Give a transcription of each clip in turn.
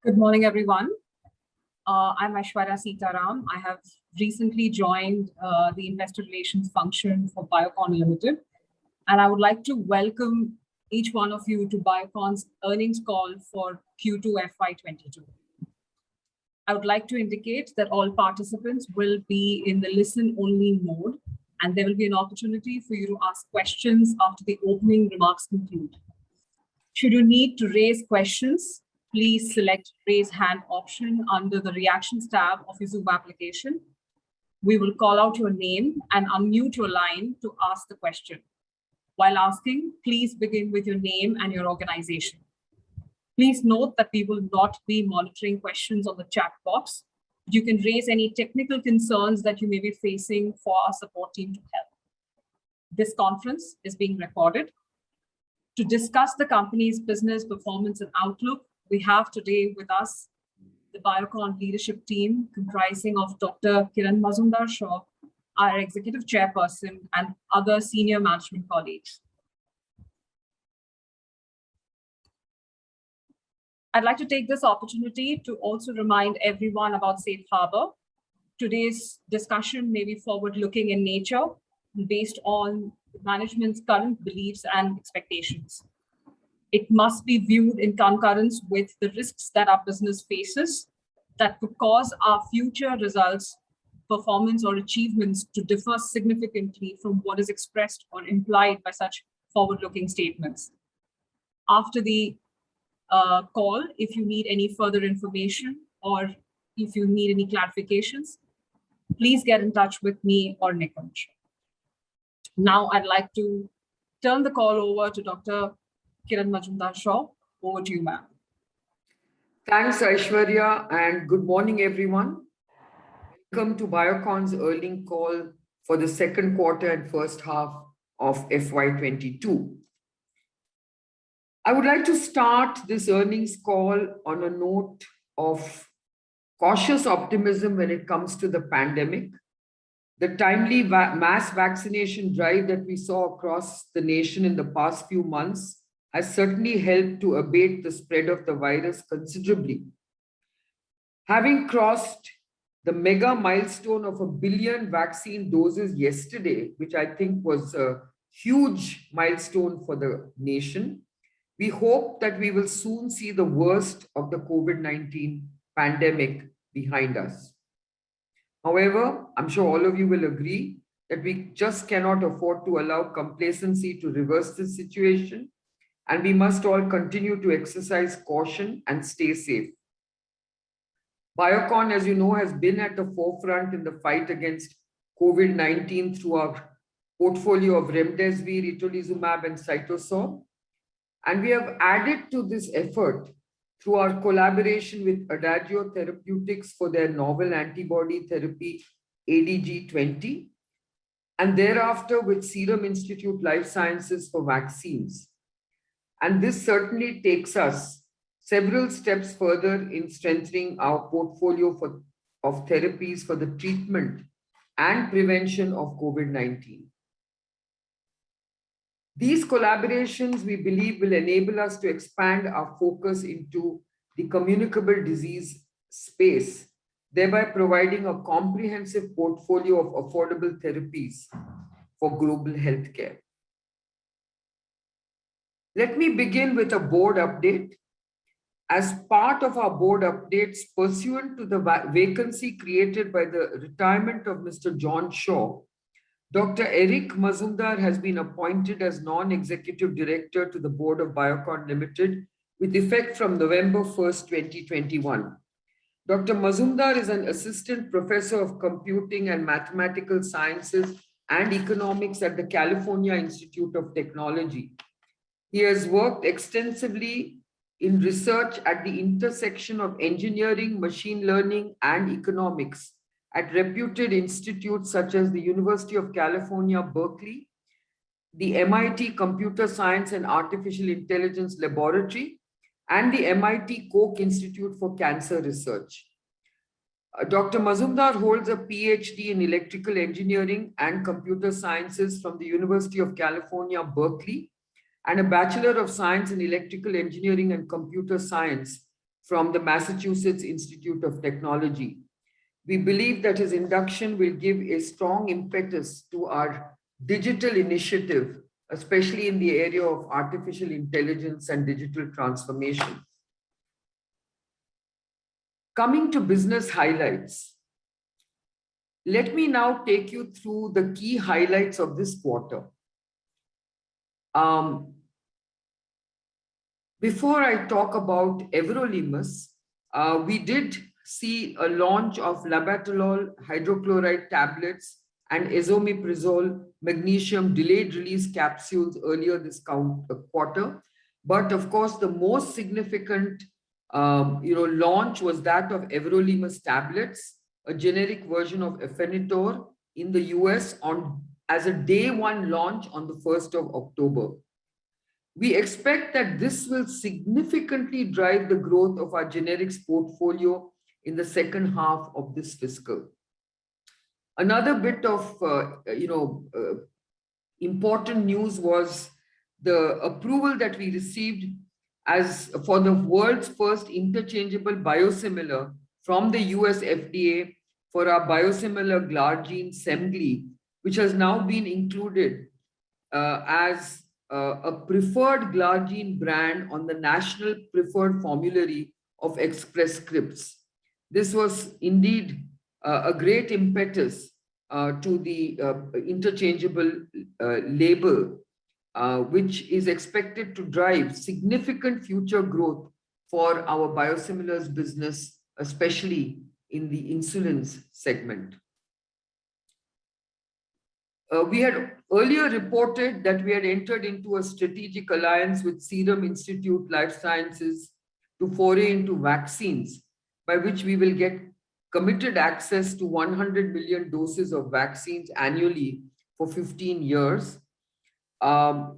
Good morning, everyone. I'm Aishwarya Sitaram. I have recently joined the investor relations function for Biocon Limited, and I would like to welcome each one of you to Biocon's earnings call for Q2FY22. I would like to indicate that all participants will be in the listen-only mode, and there will be an opportunity for you to ask questions after the opening remarks conclude. Should you need to raise questions, please select raise hand option under the reactions tab of your Zoom application. We will call out your name and unmute your line to ask the question. While asking, please begin with your name and your organization. Please note that we will not be monitoring questions on the chat box. You can raise any technical concerns that you may be facing for our support team to help. This conference is being recorded. To discuss the company's business performance and outlook, we have today with us the Biocon leadership team comprising of Dr. Kiran Mazumdar-Shaw, our executive chairperson, and other senior management colleagues. I'd like to take this opportunity to also remind everyone about Safe Harbor. Today's discussion may be forward-looking in nature, based on management's current beliefs and expectations. It must be viewed in concurrence with the risks that our business faces that could cause our future results, performance, or achievements to differ significantly from what is expressed or implied by such forward-looking statements. After the call, if you need any further information or if you need any clarifications, please get in touch with me or Nikunj. Now I'd like to turn the call over to Dr. Kiran Mazumdar-Shaw. Over to you, ma'am. Thanks, Aishwarya, and good morning, everyone. Welcome to Biocon's earnings call for the second quarter and first half of FY22. I would like to start this earnings call on a note of cautious optimism when it comes to the pandemic. The timely mass vaccination drive that we saw across the nation in the past few months has certainly helped to abate the spread of the virus considerably. Having crossed the mega milestone of 1 billion vaccine doses yesterday, which I think was a huge milestone for the nation, we hope that we will soon see the worst of the COVID-19 pandemic behind us. However, I'm sure all of you will agree that we just cannot afford to allow complacency to reverse this situation, and we must all continue to exercise caution and stay safe. Biocon, as you know, has been at the forefront in the fight against COVID-19 through our portfolio of remdesivir, itolizumab, and cytosol. And we have added to this effort through our collaboration with Adagio Therapeutics for their novel antibody therapy ADG20, and thereafter with Serum Institute Life Sciences for vaccines. And this certainly takes us several steps further in strengthening our portfolio of therapies for the treatment and prevention of COVID-19. These collaborations, we believe, will enable us to expand our focus into the communicable disease space, thereby providing a comprehensive portfolio of affordable therapies for global healthcare. Let me begin with a board update. As part of our board updates, pursuant to the vacancy created by the retirement of Mr. John Shaw, Dr. Eric Mazumdar has been appointed as non-executive director to the board of Biocon Limited with effect from November 1st, 2021. Dr. Mazumdar is an assistant professor of computing and mathematical sciences and economics at the California Institute of Technology. He has worked extensively in research at the intersection of engineering, machine learning, and economics at reputed institutes such as the University of California, Berkeley, the MIT Computer Science and Artificial Intelligence Laboratory, and the MIT Koch Institute for Cancer Research. Dr. Mazumdar holds a PhD in electrical engineering and computer sciences from the University of California, Berkeley, and a Bachelor of Science in Electrical Engineering and Computer Science from the Massachusetts Institute of Technology. We believe that his induction will give a strong impetus to our digital initiative, especially in the area of artificial intelligence and digital transformation. Coming to business highlights, let me now take you through the key highlights of this quarter. Before I talk about everolimus, we did see a launch of labetalol hydrochloride tablets and esomeprazole magnesium delayed release capsules earlier this quarter. But of course, the most significant launch was that of everolimus tablets, a generic version of Afinitor in the US as a day one launch on the 1st of October. We expect that this will significantly drive the growth of our generics portfolio in the second half of this fiscal. Another bit of important news was the approval that we received for the world's first interchangeable biosimilar from the US FDA for our biosimilar glargine Semglee, which has now been included as a preferred glargine brand on the national preferred formulary of Express Scripts. This was indeed a great impetus to the interchangeable label, which is expected to drive significant future growth for our biosimilars business, especially in the insulins segment. We had earlier reported that we had entered into a strategic alliance with Serum Institute Life Sciences to foray into vaccines, by which we will get committed access to 100 million doses of vaccines annually for 15 years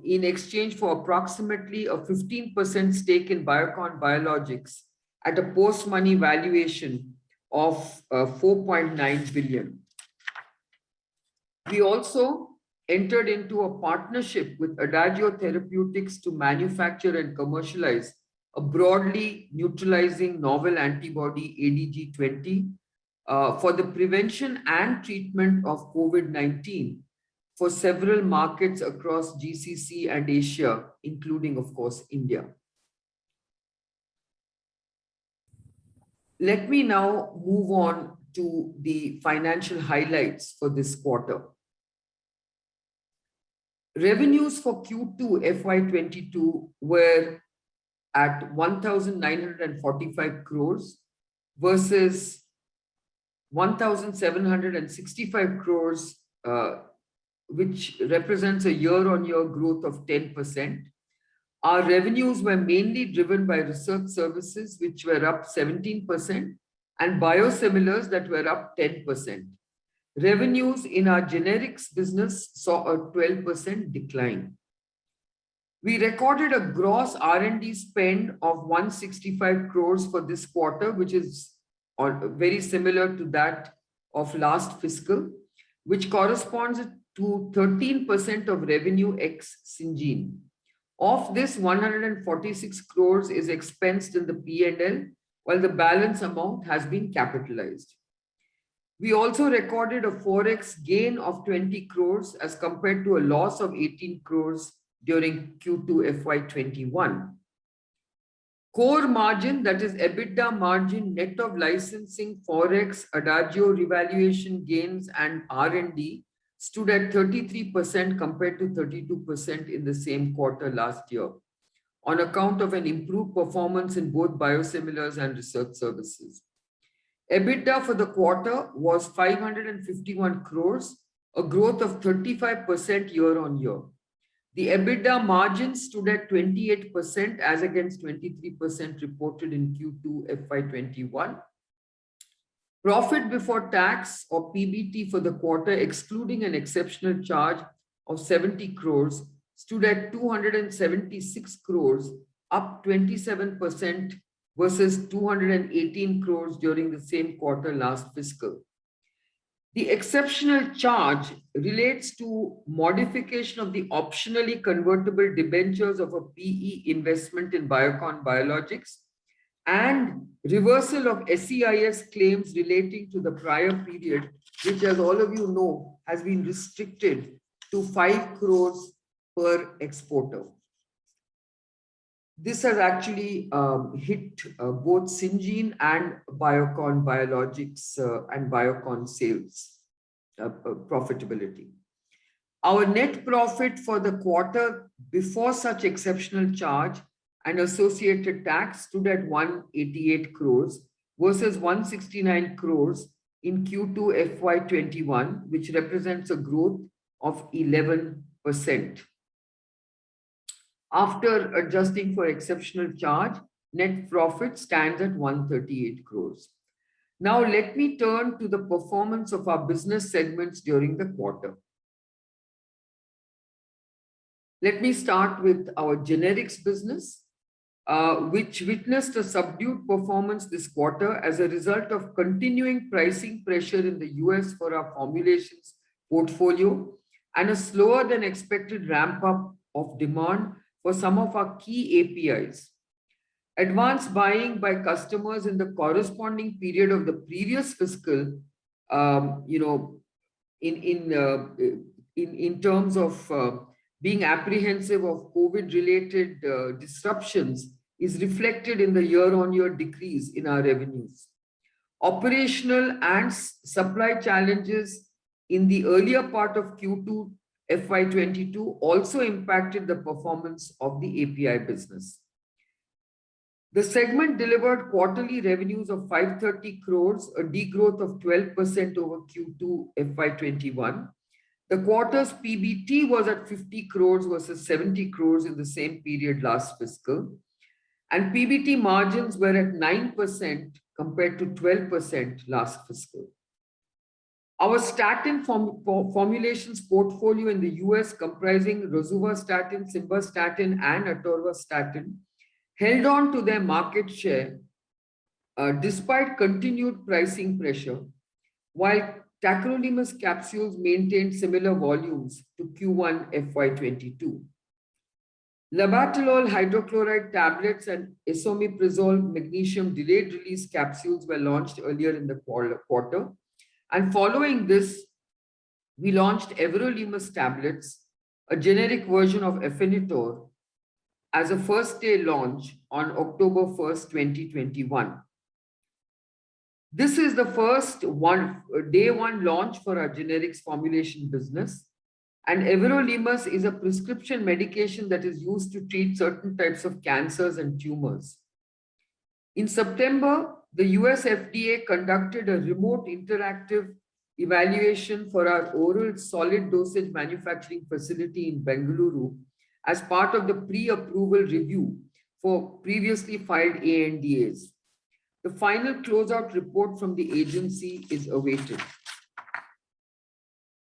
in exchange for approximately a 15% stake in Biocon Biologics at a post-money valuation of 4.9 billion. We also entered into a partnership with Adagio Therapeutics to manufacture and commercialize a broadly neutralizing novel antibody ADG20 for the prevention and treatment of COVID-19 for several markets across GCC and Asia, including, of course, India. Let me now move on to the financial highlights for this quarter. Revenues for Q2FY22 were at 1,945 crores versus 1,765 crores, which represents a year-on-year growth of 10%. Our revenues were mainly driven by research services, which were up 17%, and biosimilars that were up 10%. Revenues in our generics business saw a 12% decline. We recorded a gross R&D spend of 165 crores for this quarter, which is very similar to that of last fiscal, which corresponds to 13% of revenue ex Syngene. Of this, 146 crores is expensed in the P&L, while the balance amount has been capitalized. We also recorded a forex gain of 20 crores as compared to a loss of 18 crores during Q2 FY21. Core margin, that is EBITDA margin net of licensing, forex, Adagio revaluation gains and R&D, stood at 33% compared to 32% in the same quarter last year, on account of an improved performance in both biosimilars and research services. EBITDA for the quarter was 551 crores, a growth of 35% year-on-year. The EBITDA margin stood at 28% as against 23% reported in Q2 FY21. Profit before tax, or PBT, for the quarter, excluding an exceptional charge of 70 crores, stood at 276 crores, up 27% versus 218 crores during the same quarter last fiscal. The exceptional charge relates to modification of the optionally convertible debentures of a PE investment in Biocon Biologics and reversal of SEIS claims relating to the prior period, which, as all of you know, has been restricted to 5 crores per exporter. This has actually hit both Syngene and Biocon Biologics and Biocon sales profitability. Our net profit for the quarter before such exceptional charge and associated tax stood at 188 crores versus 169 crores in Q2 FY21, which represents a growth of 11%. After adjusting for exceptional charge, net profit stands at 138 crores. Now let me turn to the performance of our business segments during the quarter. Let me start with our generics business, which witnessed a subdued performance this quarter as a result of continuing pricing pressure in the US for our formulations portfolio and a slower than expected ramp up of demand for some of our key APIs. Advanced buying by customers in the corresponding period of the previous fiscal, in terms of being apprehensive of COVID-related disruptions is reflected in the year-on-year decrease in our revenues. Operational and supply challenges in the earlier part of Q2 FY22 also impacted the performance of the API business. The segment delivered quarterly revenues of 530 crores, a degrowth of 12% over Q2 FY21. The quarter's PBT was at 50 crores versus 70 crores in the same period last fiscal. And PBT margins were at 9% compared to 12% last fiscal. Our statin formulations portfolio in the US, comprising rosuvastatin, simvastatin, and atorvastatin, held on to their market share despite continued pricing pressure, while tacrolimus capsules maintained similar volumes to Q1 FY22. Labetalol hydrochloride tablets and esomeprazole magnesium delayed release capsules were launched earlier in the quarter. And following this, we launched everolimus tablets, a generic version of Afinitor, as a first day launch on October 1st, 2021. This is the first day one launch for our generics formulation business. And everolimus is a prescription medication that is used to treat certain types of cancers and tumors. In September, the US FDA conducted a remote interactive evaluation for our oral solid dosage manufacturing facility in Bengaluru as part of the pre-approval review for previously filed ANDAs. The final closeout report from the agency is awaited.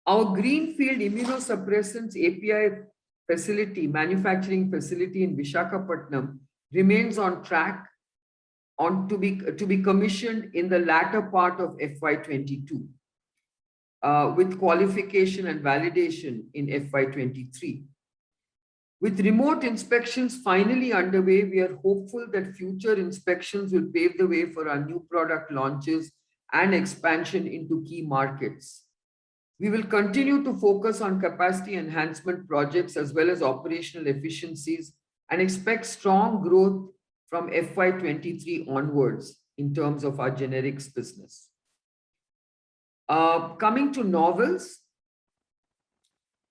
Our greenfield immunosuppressants API manufacturing facility in Visakhapatnam remains on track to be commissioned in the latter part of FY22, with qualification and validation in FY23. With remote inspections finally underway, we are hopeful that future inspections will pave the way for our new product launches and expansion into key markets. We will continue to focus on capacity enhancement projects as well as operational efficiencies and expect strong growth from FY23 onwards in terms of our generics business. Coming to novels,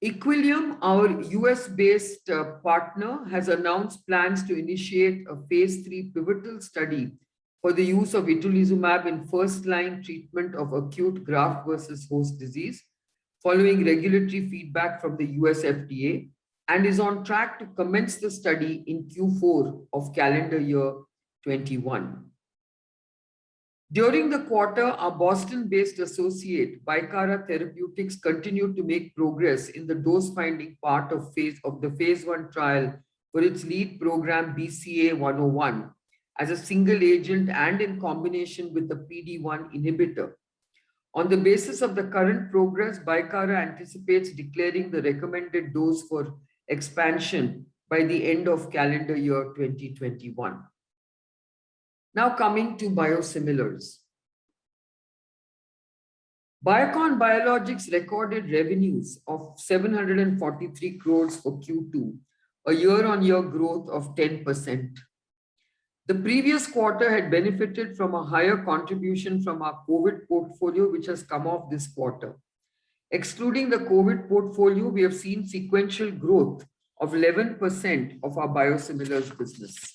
Equilium, our US-based partner, has announced plans to initiate a phase 3 pivotal study for the use of itolizumab in first-line treatment of acute graft versus host disease, following regulatory feedback from the US FDA, and is on track to commence the study in Q4 of calendar year 21. During the quarter, our Boston-based associate, Bicara Therapeutics, continued to make progress in the dose-finding part of the phase 1 trial for its lead program BCA-101 as a single agent and in combination with the PD-1 inhibitor. On the basis of the current progress, Bicara anticipates declaring the recommended dose for expansion by the end of calendar year 2021. Now coming to biosimilars. Biocon Biologics recorded revenues of 743 crores for Q2, a year-on-year growth of 10%. The previous quarter had benefited from a higher contribution from our COVID portfolio, which has come off this quarter. Excluding the COVID portfolio, we have seen sequential growth of 11% of our biosimilars business.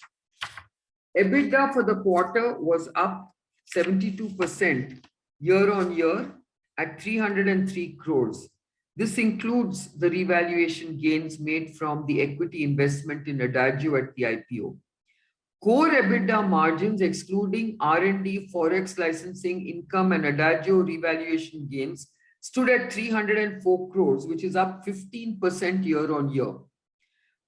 EBITDA for the quarter was up 72% year-on-year at 303 crores. This includes the revaluation gains made from the equity investment in Adagio at the IPO. Core EBITDA margins, excluding R&D, Forex licensing income and Adagio revaluation gains, stood at 304 crores, which is up 15% year-on-year.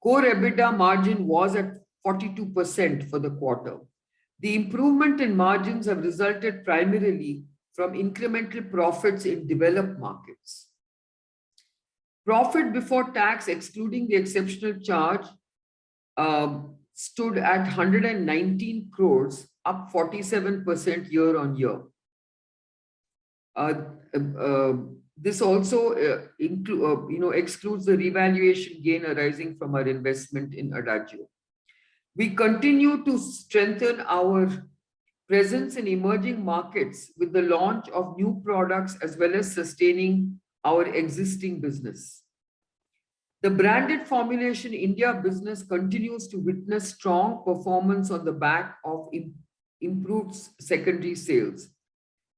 Core EBITDA margin was at 42% for the quarter. The improvement in margins have resulted primarily from incremental profits in developed markets. Profit before tax, excluding the exceptional charge, stood at 119 crores, up 47% year-on-year. This also excludes the revaluation gain arising from our investment in Adagio. We continue to strengthen our presence in emerging markets with the launch of new products as well as sustaining our existing business. The branded formulation India business continues to witness strong performance on the back of improved secondary sales.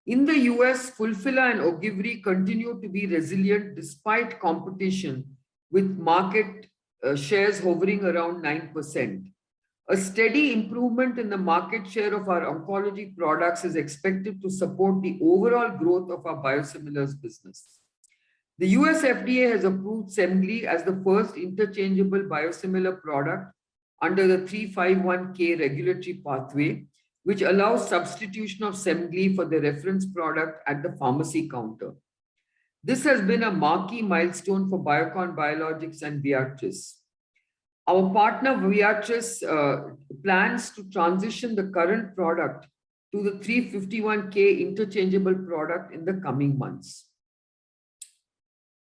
In the US, Fulphila and Ogivri continue to be resilient despite competition, with market shares hovering around 9%. A steady improvement in the market share of our oncology products is expected to support the overall growth of our biosimilars business. The US FDA has approved Semglee as the first interchangeable biosimilar product under the 351(k) regulatory pathway, which allows substitution of Semglee for the reference product at the pharmacy counter. This has been a marquee milestone for Biocon Biologics and Viatris. Our partner Viatris plans to transition the current product to the 351(k) interchangeable product in the coming months.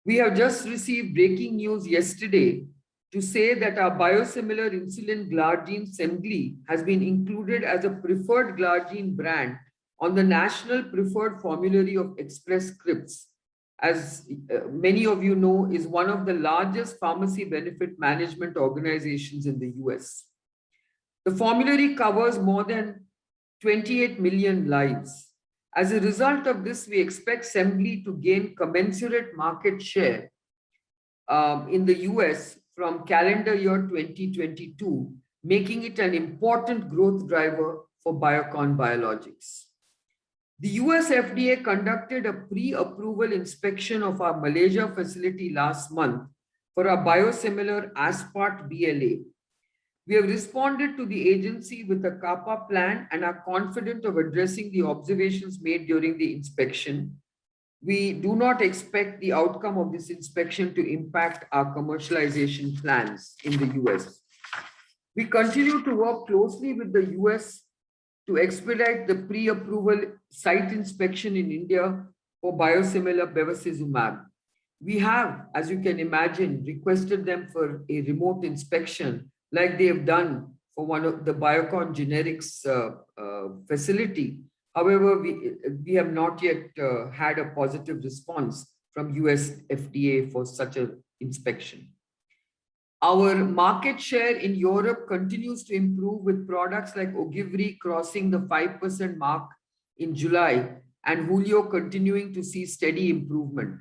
We have just received breaking news yesterday to say that our biosimilar insulin glargine Semglee has been included as a preferred glargine brand on the National Preferred Formulary of Express Scripts, as many of you know, is one of the largest pharmacy benefit management organizations in the US. The formulary covers more than 28 million lives. As a result of this, we expect Semglee to gain commensurate market share in the US from calendar year 2022, making it an important growth driver for Biocon Biologics. The US FDA conducted a pre-approval inspection of our Malaysia facility last month for our biosimilar Aspart BLA. We have responded to the agency with a CAPA plan and are confident of addressing the observations made during the inspection. We do not expect the outcome of this inspection to impact our commercialization plans in the US. We continue to work closely with the US to expedite the pre-approval site inspection in India for biosimilar bevacizumab. We have, as you can imagine, requested them for a remote inspection like they have done for one of the Biocon generics facility. However, we have not yet had a positive response from US FDA for such an inspection. Our market share in Europe continues to improve with products like Ogivri crossing the 5% mark in July and Hulio continuing to see steady improvement.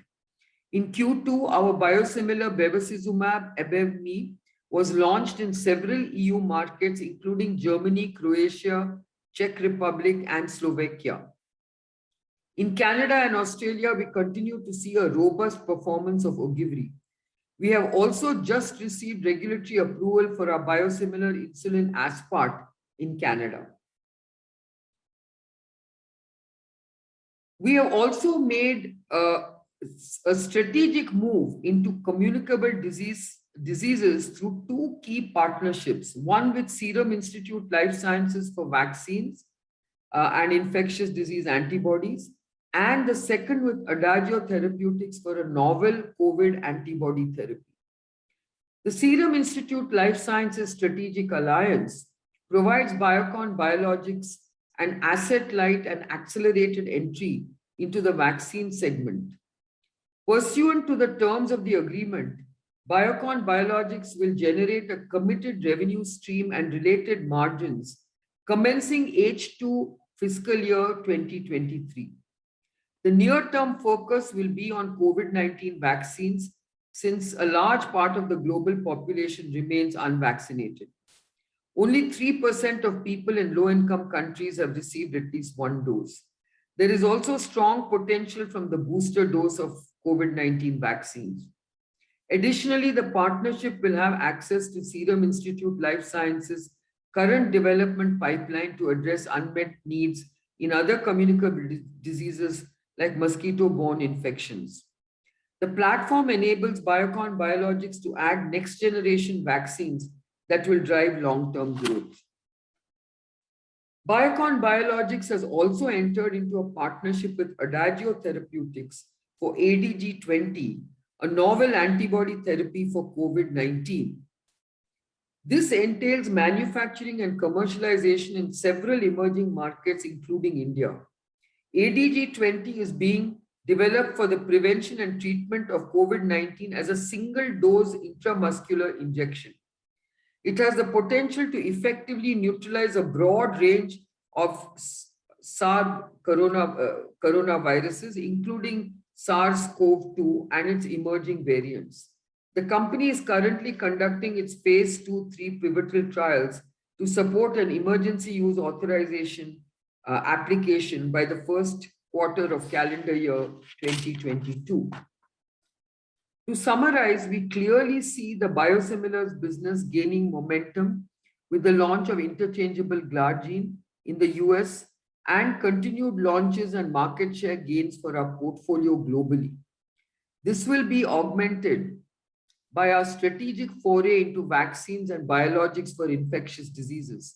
In Q2, our biosimilar bevacizumab Abevmy was launched in several EU markets, including Germany, Croatia, Czech Republic, and Slovakia. In Canada and Australia, we continue to see a robust performance of Ogivri. We have also just received regulatory approval for our biosimilar insulin Aspart in Canada. We have also made a strategic move into communicable diseases through two key partnerships, one with Serum Institute Life Sciences for vaccines and infectious disease antibodies, and the second with Adagio Therapeutics for a novel COVID antibody therapy. The Serum Institute Life Sciences Strategic Alliance provides Biocon Biologics an asset-light and accelerated entry into the vaccine segment. Pursuant to the terms of the agreement, Biocon Biologics will generate a committed revenue stream and related margins commencing H2 fiscal year 2023. The near-term focus will be on COVID-19 vaccines since a large part of the global population remains unvaccinated. Only 3% of people in low-income countries have received at least one dose. There is also strong potential from the booster dose of COVID-19 vaccines. Additionally, the partnership will have access to Serum Institute Life Sciences' current development pipeline to address unmet needs in other communicable diseases like mosquito-borne infections. The platform enables Biocon Biologics to add next-generation vaccines that will drive long-term growth. Biocon Biologics has also entered into a partnership with Adagio Therapeutics for ADG20, a novel antibody therapy for COVID-19. This entails manufacturing and commercialization in several emerging markets, including India. ADG20 is being developed for the prevention and treatment of COVID-19 as a single-dose intramuscular injection. It has the potential to effectively neutralize a broad range of SARS coronaviruses, including SARS-CoV-2 and its emerging variants. The company is currently conducting its phase 2-3 pivotal trials to support an emergency use authorization application by the first quarter of calendar year 2022. To summarize, we clearly see the biosimilars business gaining momentum with the launch of interchangeable glargine in the US and continued launches and market share gains for our portfolio globally. This will be augmented by our strategic foray into vaccines and biologics for infectious diseases.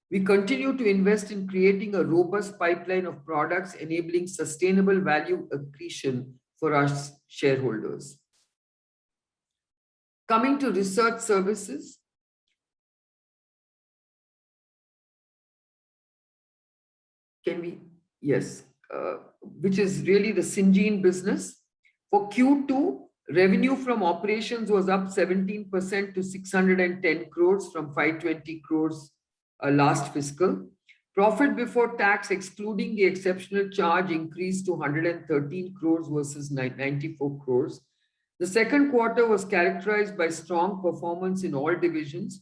We continue to invest in creating a robust pipeline of products enabling sustainable value accretion for our shareholders. Coming to research services, which is really the Syngene business. For Q2, revenue from operations was up 17% to 610 crores from 520 crores last fiscal. Profit before tax, excluding the exceptional charge, increased to 113 crores versus 94 crores. The second quarter was characterized by strong performance in all divisions,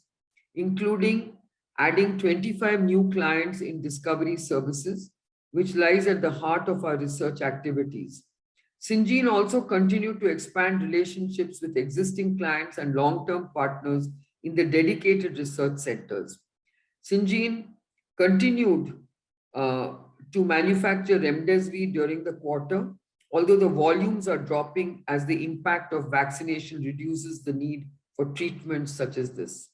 including adding 25 new clients in discovery services, which lies at the heart of our research activities. Syngene also continued to expand relationships with existing clients and long-term partners in the dedicated research centers. Syngene continued to manufacture remdesivir during the quarter, although the volumes are dropping as the impact of vaccination reduces the need for treatments such as this.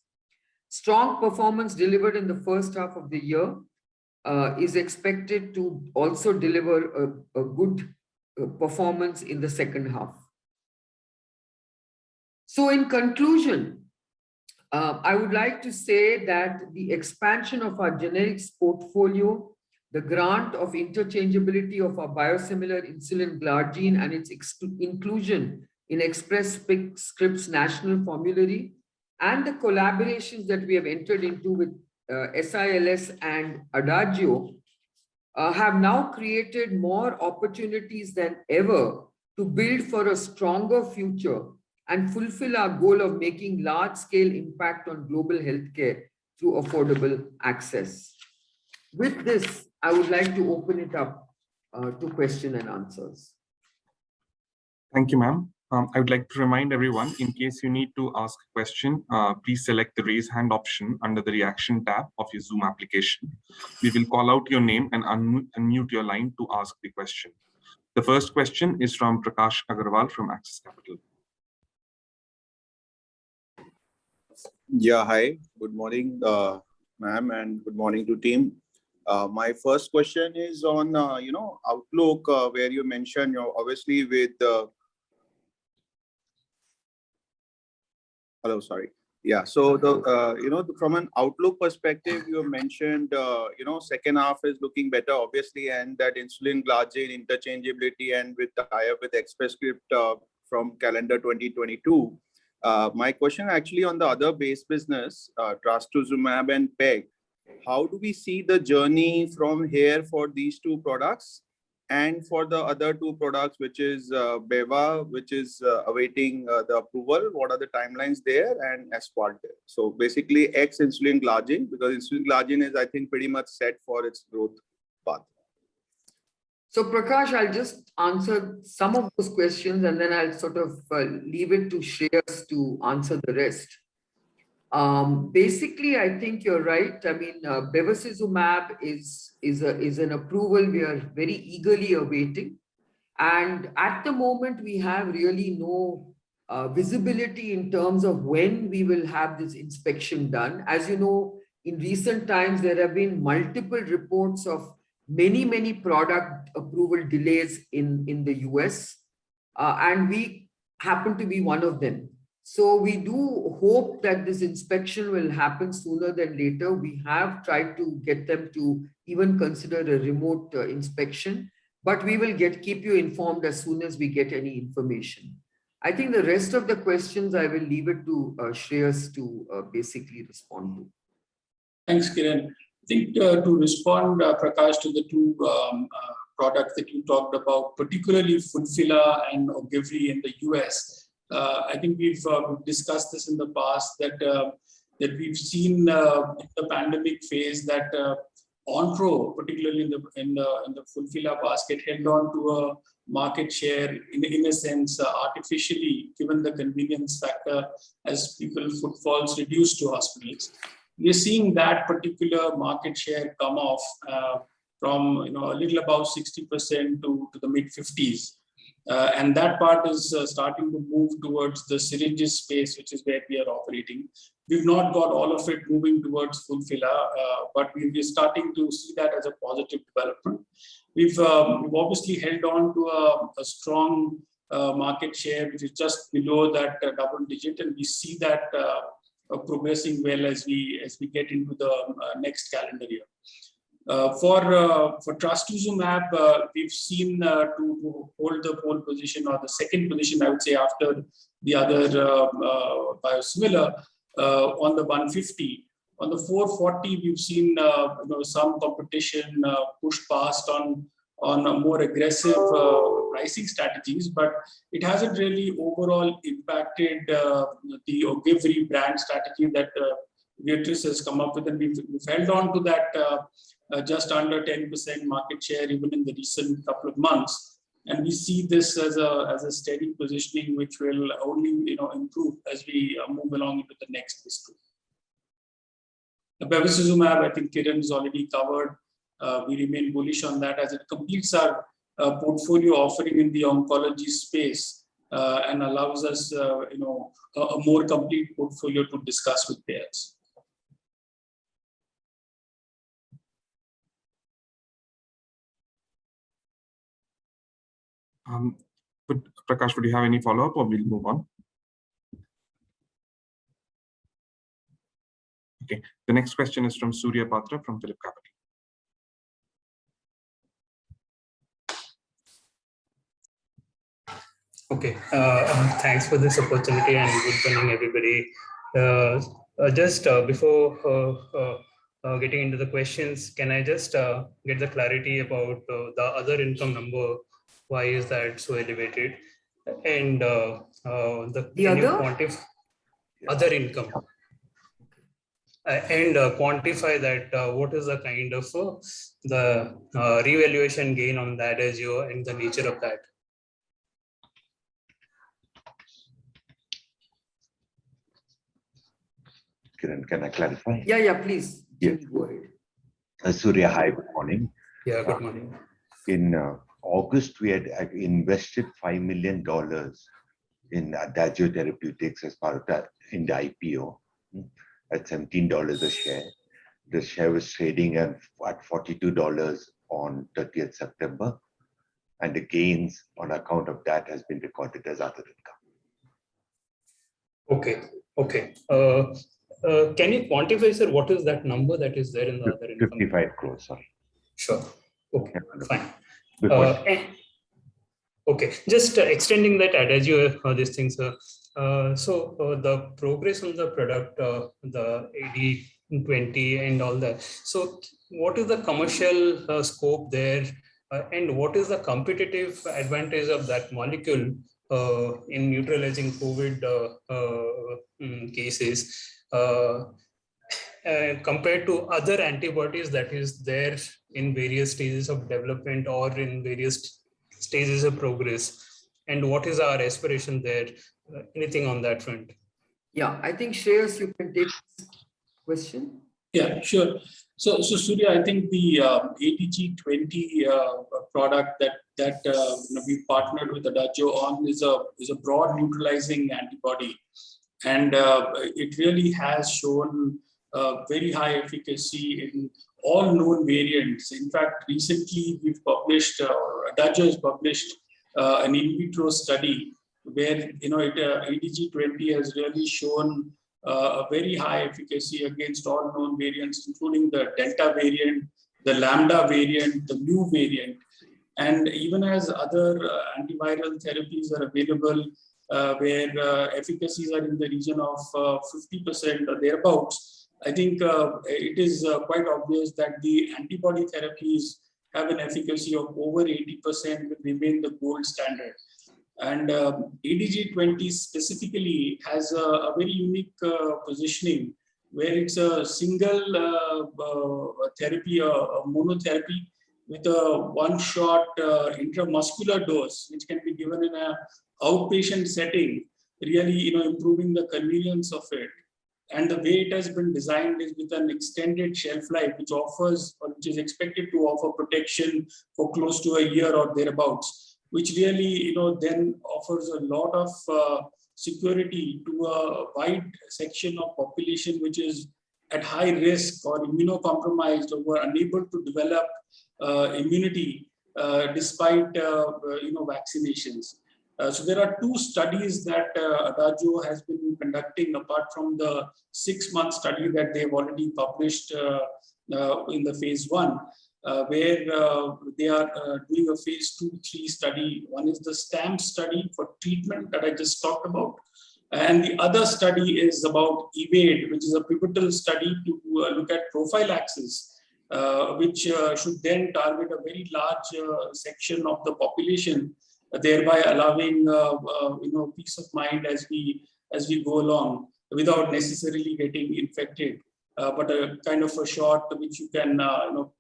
Strong performance delivered in the first half of the year is expected to also deliver a good performance in the second half. So in conclusion, I would like to say that the expansion of our generics portfolio, the grant of interchangeability of our biosimilar insulin glargine and its inclusion in Express Scripts National Formulary, and the collaborations that we have entered into with SILS and Adagio have now created more opportunities than ever to build for a stronger future and fulfill our goal of making large-scale impact on global healthcare through affordable access. With this, I would like to open it up to question and answers. Thank you, ma'am. I would like to remind everyone, in case you need to ask a question, please select the raise hand option under the reaction tab of your Zoom application. We will call out your name and unmute your line to ask the question. The first question is from Prakash Agarwal from Axis Capital. Yeah, hi. Good morning, ma'am, and good morning to team. My first question is on, outlook, where you mentioned, obviously with hello, sorry. Yeah, so from an outlook perspective, you have mentioned, second half is looking better, obviously, and that insulin glargine interchangeability and with the tie-up with Express Script from calendar 2022. My question actually on the other base business, trastuzumab and PEG, how do we see the journey from here for these two products? And for the other two products, which is Beva, which is awaiting the approval, what are the timelines there, and Aspart there? So basically, ex-insulin glargine, because insulin glargine is, I think, pretty much set for its growth path. So Prakash, I'll just answer some of those questions and then I'll sort of leave it to Shreyas to answer the rest. Basically, I think you're right. I mean, bevacizumab is an approval we are very eagerly awaiting. And at the moment, we have really no visibility in terms of when we will have this inspection done. As you know, in recent times, there have been multiple reports of many product approval delays in the US. And we happen to be one of them. So we do hope that this inspection will happen sooner than later. We have tried to get them to even consider a remote inspection, but we will keep you informed as soon as we get any information. I think the rest of the questions, I will leave it to Shreyas to basically respond to. Thanks, Kiran. I think to respond, Prakash, to the two products that you talked about, particularly Fulphila and Ogivri in the US, I think we've discussed this in the past that we've seen in the pandemic phase that Onpro, particularly in the Fulphila basket, held on to a market share in a sense artificially, given the convenience factor as people footfalls reduced to hospitals. We're seeing that particular market share come off from a little above 60% to the mid 50s. And that part is starting to move towards the syringes space, which is where we are operating. We've not got all of it moving towards Fulphila, but we're starting to see that as a positive development. We've obviously held on to a strong market share, which is just below that double digit, and we see that progressing well as we get into the next calendar year. For trastuzumab, we've seen to hold the pole position or the second position, I would say, after the other biosimilar on the 150. On the 440, we've seen some competition pushed past on more aggressive pricing strategies, but it hasn't really overall impacted the Ogivri brand strategy that Viatris has come up with, and we've held on to that just under 10% market share even in the recent couple of months, and we see this as a steady positioning which will only improve as we move along into the next fiscal. The bevacizumab, I think Kiran has already covered. We remain bullish on that as it completes our portfolio offering in the oncology space and allows us a more complete portfolio to discuss with payers. Prakash, would you have any follow-up, or we'll move on? Okay, the next question is from Surya Patra from Phillip Capital. Okay, thanks for this opportunity and good morning, everybody. Just before getting into the questions, can I just get the clarity about the other income number? Why is that so elevated? And can you quantify other income? And quantify that, what is the kind of the revaluation gain on that as you and the nature of that? Kiran, can I clarify? Yeah, please. Yeah. Go ahead. Surya, hi, good morning. Yeah, good morning. In August, we had invested $5 million in Adagio Therapeutics as part of that in the IPO at $17 a share. The share was trading at $42 on 30th September, and the gains on account of that has been recorded as other income. Okay. Okay. Can you quantify, sir, what is that number that is there in the other income? 55 crores, sorry. Sure. Okay, fine. Okay, just extending that adagio, these things. So the progress on the product, the 80/20 and all that. So what is the commercial scope there, and what is the competitive advantage of that molecule in neutralizing COVID cases compared to other antibodies that is there in various stages of development or in various stages of progress, and what is our aspiration there? Anything on that front? Yeah, I think Shreyas, you can take this question. Yeah, sure. So Surya, I think the ADG20 product that we partnered with Adagio on is a broad neutralizing antibody, and it really has shown very high efficacy in all known variants. In fact, recently we've published, Adagio has published an in vitro study where ADG20 has really shown a very high efficacy against all known variants, including the Delta variant, the Lambda variant, the Mu variant. And even as other antiviral therapies are available, where efficacies are in the region of 50% or thereabouts, I think it is quite obvious that the antibody therapies have an efficacy of over 80%, will remain the gold standard. And ADG20 specifically has a very unique positioning where it's a single therapy, a monotherapy with a one-shot intramuscular dose, which can be given in an outpatient setting, really improving the convenience of it. And the way it has been designed is with an extended shelf life, which offers, or which is expected to offer protection for close to a year or thereabouts, which really, then offers a lot of security to a wide section of population which is at high risk or immunocompromised or were unable to develop immunity despite vaccinations. So there are two studies that Adagio has been conducting apart from the 6-month study that they've already published in the phase 1. Where they are doing a phase 2-3 study. One is the STAMP study for treatment that I just talked about. And the other study is about EVADE, which is a pivotal study to look at prophylaxis, which should then target a very large section of the population, thereby allowing peace of mind as we go along without necessarily getting infected. But a kind of a shot which you can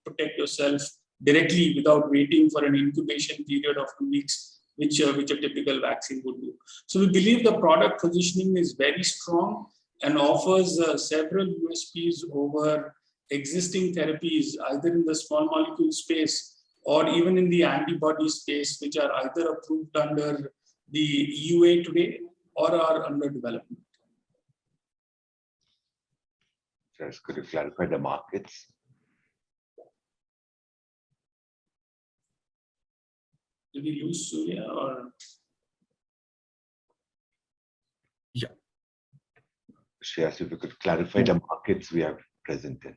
protect yourself directly without waiting for an incubation period of 2 weeks, which a typical vaccine would do. So we believe the product positioning is very strong and offers several USPs over existing therapies, either in the small molecule space or even in the antibody space, which are either approved under the EUA today or are under development. Just could you clarify the markets? Did we lose Surya or? Yeah. Shreyas, if you could clarify the markets we are present in.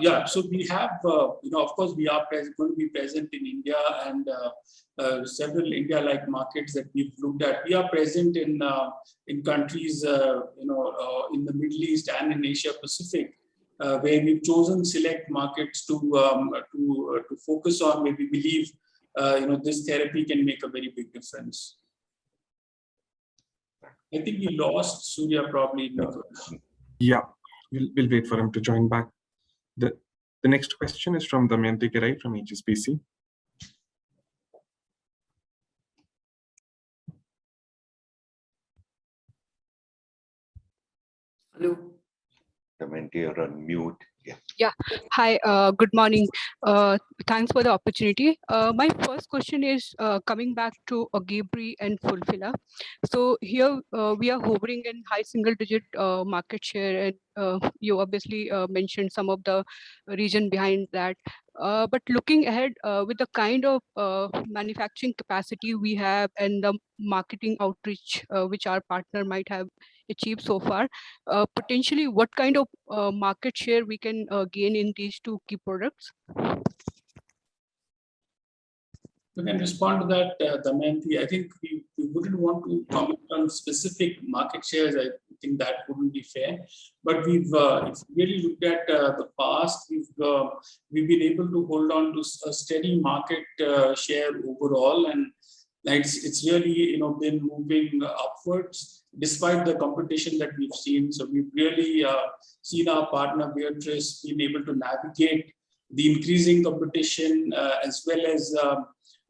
Yeah, so we have, of course, we are going to be present in India and several India-like markets that we've looked at. We are present in countries, in the Middle East and in Asia Pacific, where we've chosen select markets to focus on, where we believe, this therapy can make a very big difference. I think we lost Surya probably. Yeah. We'll wait for him to join back. The next question is from Damayanti Kerai from HSBC. Hello. Damayanti, you're on mute. Yeah. Yeah. Hi, good morning. Thanks for the opportunity. My first question is coming back to Ogivri and Fulfilla. So here we are hovering in high single digit market share, and you obviously mentioned some of the reason behind that. But looking ahead with the kind of manufacturing capacity we have and the marketing outreach which our partner might have achieved so far, potentially what kind of market share we can gain in these two key products? We can respond to that, Damayanti. I think we wouldn't want to comment on specific market shares. I think that wouldn't be fair. But we've, if you really looked at the past, we've been able to hold on to a steady market share overall, and it's really been moving upwards despite the competition that we've seen. So we've really seen our partner Beatrice being able to navigate the increasing competition as well as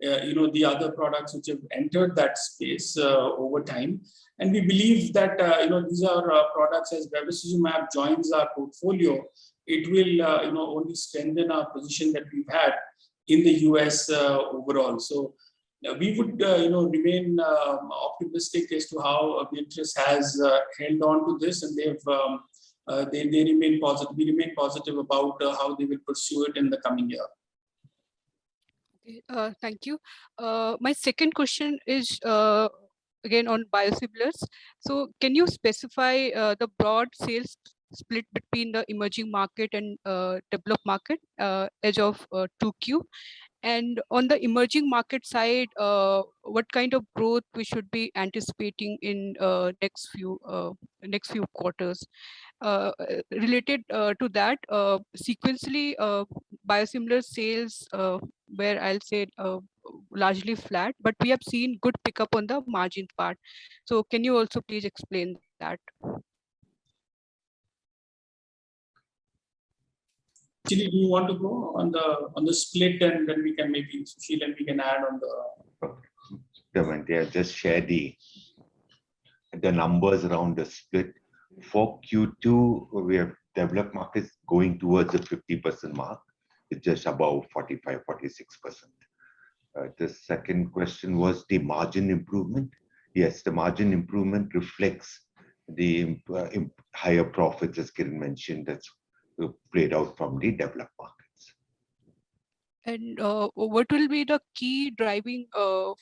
the other products which have entered that space over time. And we believe that these are products, as bevacizumab joins our portfolio, it will only strengthen our position that we've had in the US overall. So we would remain optimistic as to how Beatrice has held on to this, and they remain positive. We remain positive about how they will pursue it in the coming year. Okay, thank you. My second question is again on biosimilars. So can you specify the broad sales split between the emerging market and developed market as of 2Q? And on the emerging market side, what kind of growth we should be anticipating in next few quarters? Related to that, sequentially, biosimilar sales where I'll say largely flat, but we have seen good pickup on the margin part. So can you also please explain that? Chili, do you want to go on the split, and then we can maybe Sushil and we can add on the. Damayanti, I'll just share the numbers around the split. For Q2, we have developed markets going towards the 50% mark. It's just above 45, 46%. The second question was the margin improvement. Yes, the margin improvement reflects the higher profits, as Kiran mentioned, that's played out from the developed markets. And what will be the key driving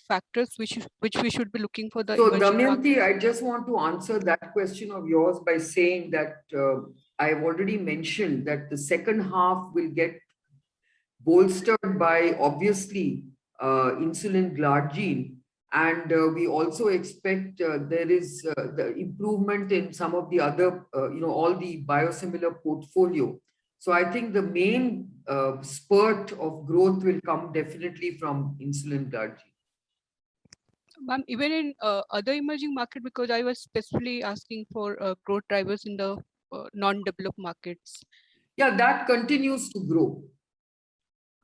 factors which we should be looking for the So emerging Damayanti, markets? I just want to answer that question of yours by saying that I've already mentioned that the second half will get bolstered by obviously insulin glargine, and we also expect there is the improvement in some of the other all the biosimilar portfolio. So I think the main spurt of growth will come definitely from insulin glargine. Ma'am, even in other emerging market, because I was specifically asking for growth drivers in the non-developed markets. Yeah, that continues to grow.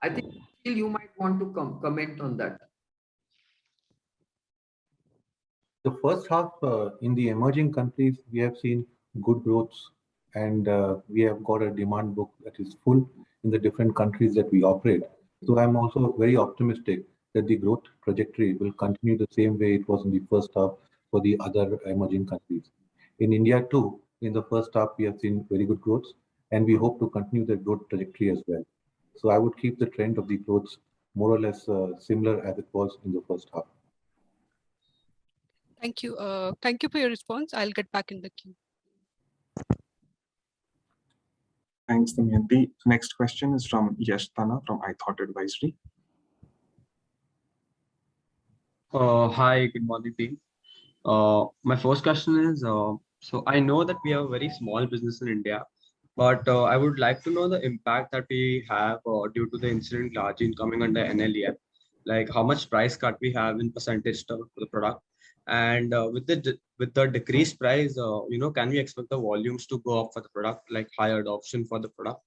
I think you might want to comment on that. The first half in the emerging countries, we have seen good growths, and we have got a demand book that is full in the different countries that we operate. So I'm also very optimistic that the growth trajectory will continue the same way it was in the first half for the other emerging countries. In India too, in the first half, we have seen very good growths, and we hope to continue the growth trajectory as well. So I would keep the trend of the growths more or less similar as it was in the first half. Thank you. Thank you for your response. I'll get back in the queue. Thanks, Damayanti. Next question is from Yash Tana from iThought Advisory. Hi, good morning, team. My first question is, so I know that we have a very small business in India, but I would like to know the impact that we have due to the insulin glargine coming under NLEM, like how much price cut we have in percentage terms for the product, and with the decreased price, can we expect the volumes to go up for the product, like higher adoption for the product?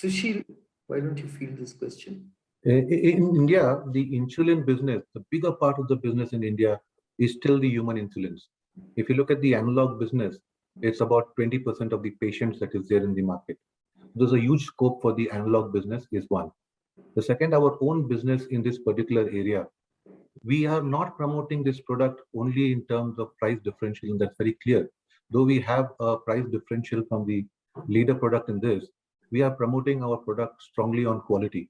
Sushil, why don't you field this question? In India, the insulin business, the bigger part of the business in India is still the human insulins. If you look at the analog business, It's about 20% of the patients that is there in the market. There's a huge scope for the analog business is one. The second, our own business in this particular area. We are not promoting this product only in terms of price differential, and that's very clear. Though we have a price differential from the leader product in this, we are promoting our product strongly on quality.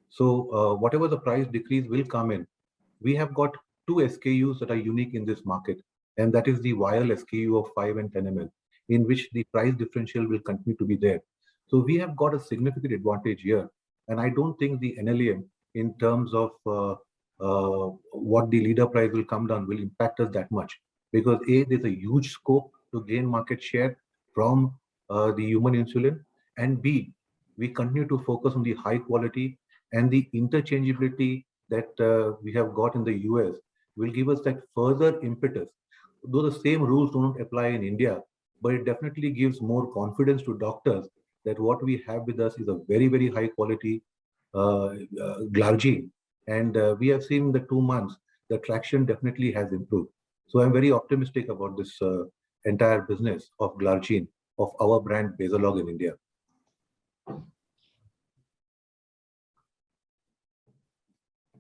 So whatever the price decrease will come in, we have got 2 SKUs that are unique in this market, and that is the vial SKU of 5 and 10 ml, in which the price differential will continue to be there. So we have got a significant advantage here, and I don't think the NLEM in terms of what the leader price will come down will impact us that much, because A, there's a huge scope to gain market share from the human insulin, and B, we continue to focus on the high quality, and the interchangeability that we have got in the US will give us that further impetus. Though the same rules do not apply in India, but it definitely gives more confidence to doctors that what we have with us is a very, very high quality glargine. And we have seen in the 2 months, the traction definitely has improved. So I'm very optimistic about this entire business of glargine of our brand Basalog in India.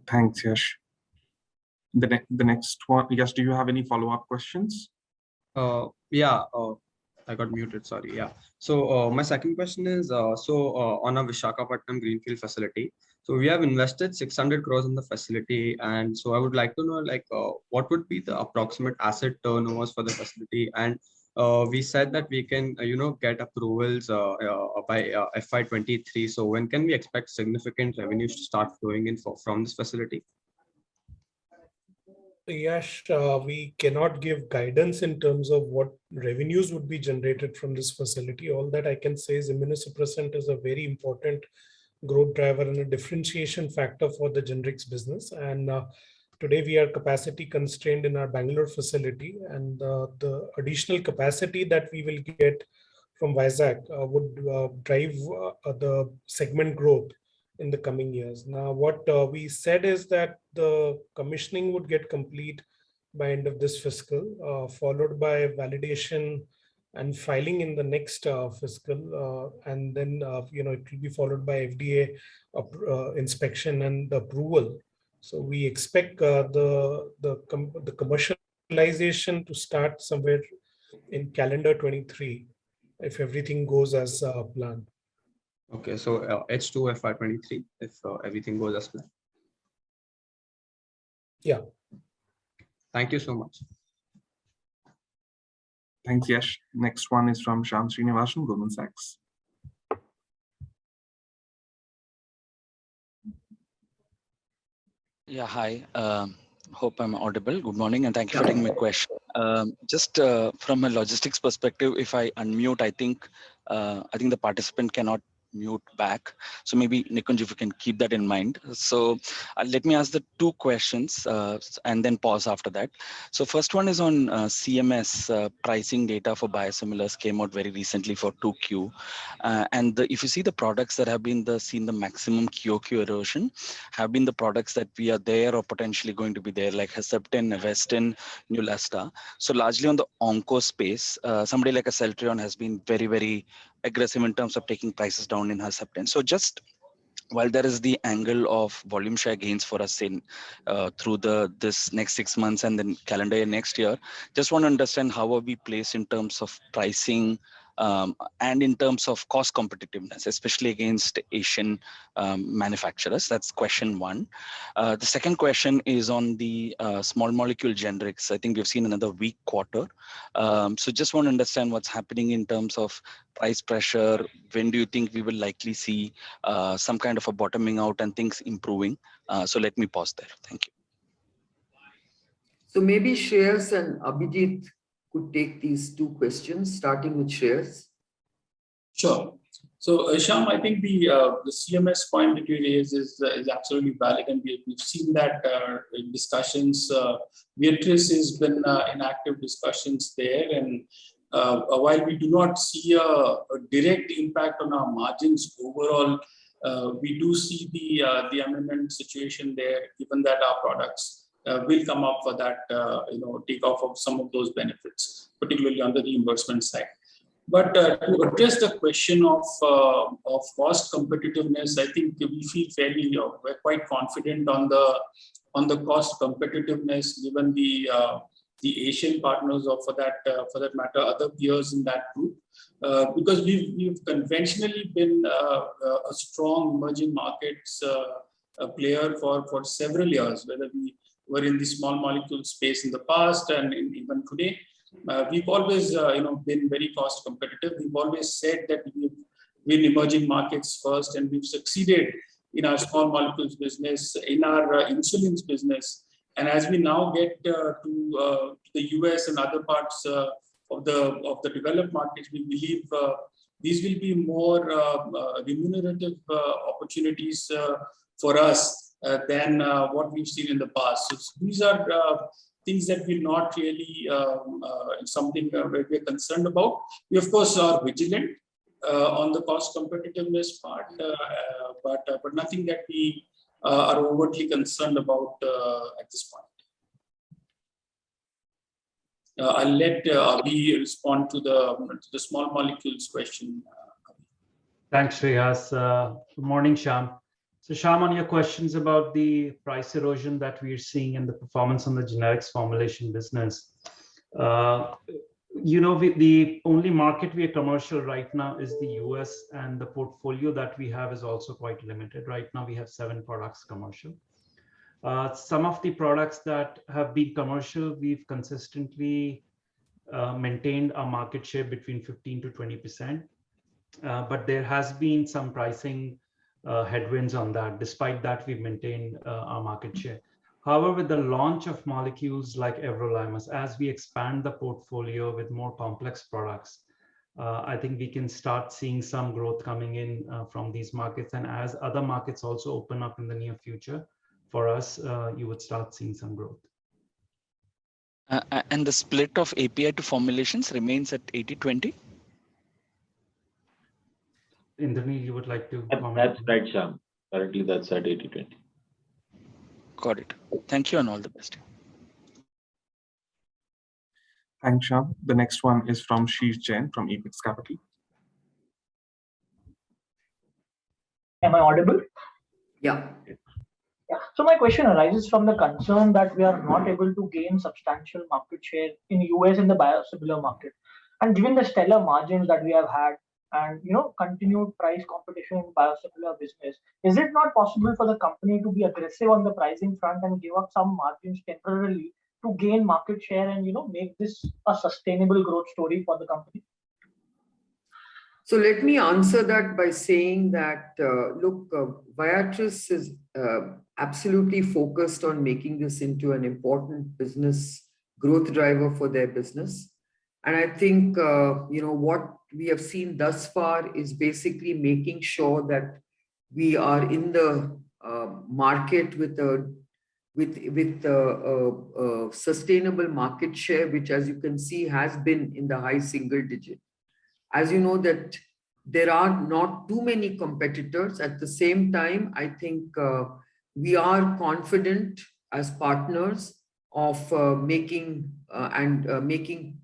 Thanks, Yash. The next one, Yash, do you have any follow-up questions? Yeah, I got muted, sorry. Yeah. So my second question is, on a Visakhapatnam Greenfield facility, so we have invested 600 crores in the facility. And so I would like to know, like, what would be the approximate asset turnovers for the facility? And we said that we can, get approvals by FY23. So when can we expect significant revenues to start flowing in from this facility? Yash, we cannot give guidance in terms of what revenues would be generated from this facility. All that I can say is immunosuppressant is a very important growth driver and a differentiation factor for the generics business. And today we are capacity constrained in our Bangalore facility, and the additional capacity that we will get from Vizag would drive the segment growth in the coming years. Now, what we said is that the commissioning would get complete by end of this fiscal, followed by validation and filing in the next fiscal, and then it will be followed by FDA inspection and approval. So we expect the commercialization to start somewhere in calendar 23 if everything goes as planned. Okay, so H2 FY23 if everything goes as planned. Yeah. Thank you so much. Thanks, Yash. Next one is from Shyam Srinivasan, Goldman Sachs. Yeah, hi. Hope I'm audible. Good morning, and thank you for taking my question. Just from a logistics perspective, if I unmute, I think the participant cannot mute back. So maybe Nikunj, if you can keep that in mind. So let me ask the 2 questions and then pause after that. So first one is on CMS pricing data for biosimilars came out very recently for 2Q. And if you see the products that have been seen the maximum QOQ erosion have been the products that we are there or potentially going to be there, like Herceptin, Avastin, Neulasta. So largely on the onco space, somebody like a Celltrion has been very, very aggressive in terms of taking prices down in Herceptin. So just while there is the angle of volume share gains for us in through this next 6 months and then calendar year next year, just want to understand how are we placed in terms of pricing and in terms of cost competitiveness, especially against Asian manufacturers. That's question 1. The second question is on the small molecule generics. I think we've seen another weak quarter. So just want to understand what's happening in terms of price pressure. When do you think we will likely see some kind of a bottoming out and things improving? So let me pause there. Thank you. So maybe Shreyas and Abhijit could take these 2 questions, starting with Shreyas. Sure. So Shyam, I think the CMS point that you raised is absolutely valid, and we've seen that in discussions. Beatrice has been in active discussions there, and while we do not see a direct impact on our margins overall, we do see the amendment situation there, given that our products will come up for that, takeoff of some of those benefits, particularly on the reimbursement side. But to address the question of cost competitiveness, I think we feel fairly, we're quite confident on the cost competitiveness, given the Asian partners, or for that matter, other peers in that group, because we've conventionally been a strong emerging markets player for several years, whether we were in the small molecule space in the past and even today. We've always, been very cost competitive. We've always said that we're in emerging markets first, and we've succeeded in our small molecules business, in our insulins business. And as we now get to the US and other parts of the developed markets, we believe these will be more remunerative opportunities for us than what we've seen in the past. So these are things that we're not really something where we're concerned about. We, of course, are vigilant on the cost competitiveness part, but nothing that we are overtly concerned about at this point. I'll let Abhi respond to the small molecules question. Thanks, Shreyas. Good morning, Shyam. So Shyam, on your questions about the price erosion that we're seeing and the performance on the generics formulation business, the only market we are commercial right now is the US, and the portfolio that we have is also quite limited. Right now, we have 7 products commercial. Some of the products that have been commercial, we've consistently maintained our market share between 15 to 20%. But there has been some pricing headwinds on that. Despite that, we've maintained our market share. However, with the launch of molecules like everolimus, as we expand the portfolio with more complex products, I think we can start seeing some growth coming in from these markets. And as other markets also open up in the near future, for us, you would start seeing some growth. And the split of API to formulations remains at 80-20? Indranil, you would like to comment? That's right, Shyam. Currently, that's at 80-20. Got it. Thank you and all the best. Thanks, Shyam. The next one is from Sheesh Jain from Apex Capital. Am I audible? Yeah. Yeah. So my question arises from the concern that we are not able to gain substantial market share in US in the biosimilar market. And given the stellar margins that we have had and continued price competition in biosimilar business, is it not possible for the company to be aggressive on the pricing front and give up some margins temporarily to gain market share and make this a sustainable growth story for the company? So let me answer that by saying that, look, Viatris is absolutely focused on making this into an important business growth driver for their business. And I think, what we have seen thus far is basically making sure that we are in the market with a sustainable market share, which, as you can see, has been in the high single digit. As you know, that there are not too many competitors. At the same time, I think we are confident as partners of making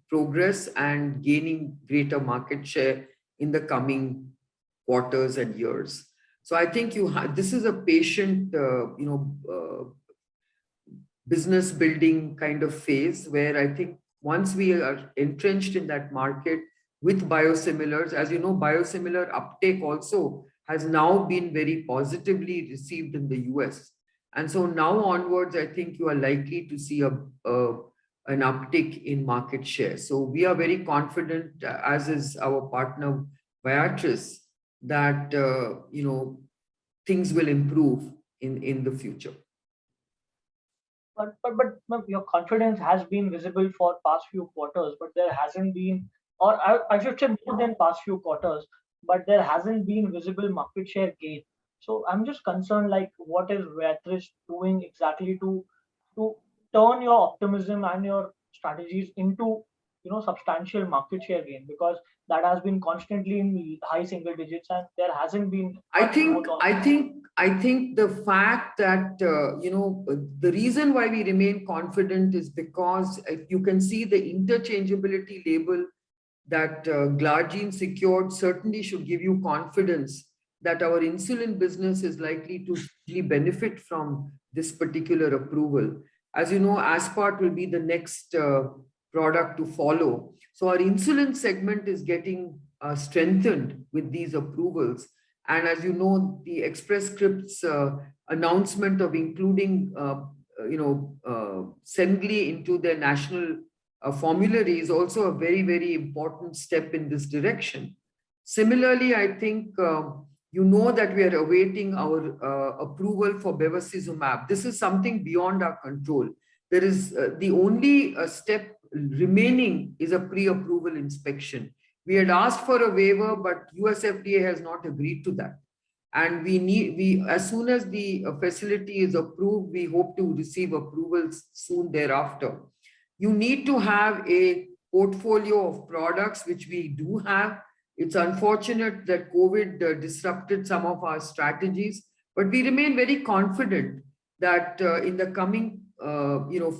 progress and gaining greater market share in the coming quarters and years. So I think this is a patient, business building kind of phase where I think once we are entrenched in that market with biosimilars, as you know, biosimilar uptake also has now been very positively received in the US. And so now onwards, I think you are likely to see an uptick in market share. So we are very confident, as is our partner Viatris, that things will improve in the future. But your confidence has been visible for past few quarters, but there hasn't been, or I should say more than past few quarters, but there hasn't been visible market share gain. So I'm just concerned, like, what is Viatris doing exactly to turn your optimism and your strategies into substantial market share gain, because that has been constantly in high single digits and there hasn't been. I think the fact that the reason why we remain confident is because if you can see the interchangeability label that Glargine secured certainly should give you confidence that our insulin business is likely to benefit from this particular approval. As you know, Aspart will be the next product to follow. So our insulin segment is getting strengthened with these approvals. And as you know, the Express Scripts announcement of including, Semglee into their national formulary is also a very, very important step in this direction. Similarly, I think that we are awaiting our approval for bevacizumab. This is something beyond our control. There is the only step remaining is a pre-approval inspection. We had asked for a waiver, but US FDA has not agreed to that. And as soon as the facility is approved, we hope to receive approvals soon thereafter. You need to have a portfolio of products, which we do have. It's unfortunate that COVID disrupted some of our strategies, but we remain very confident that in the coming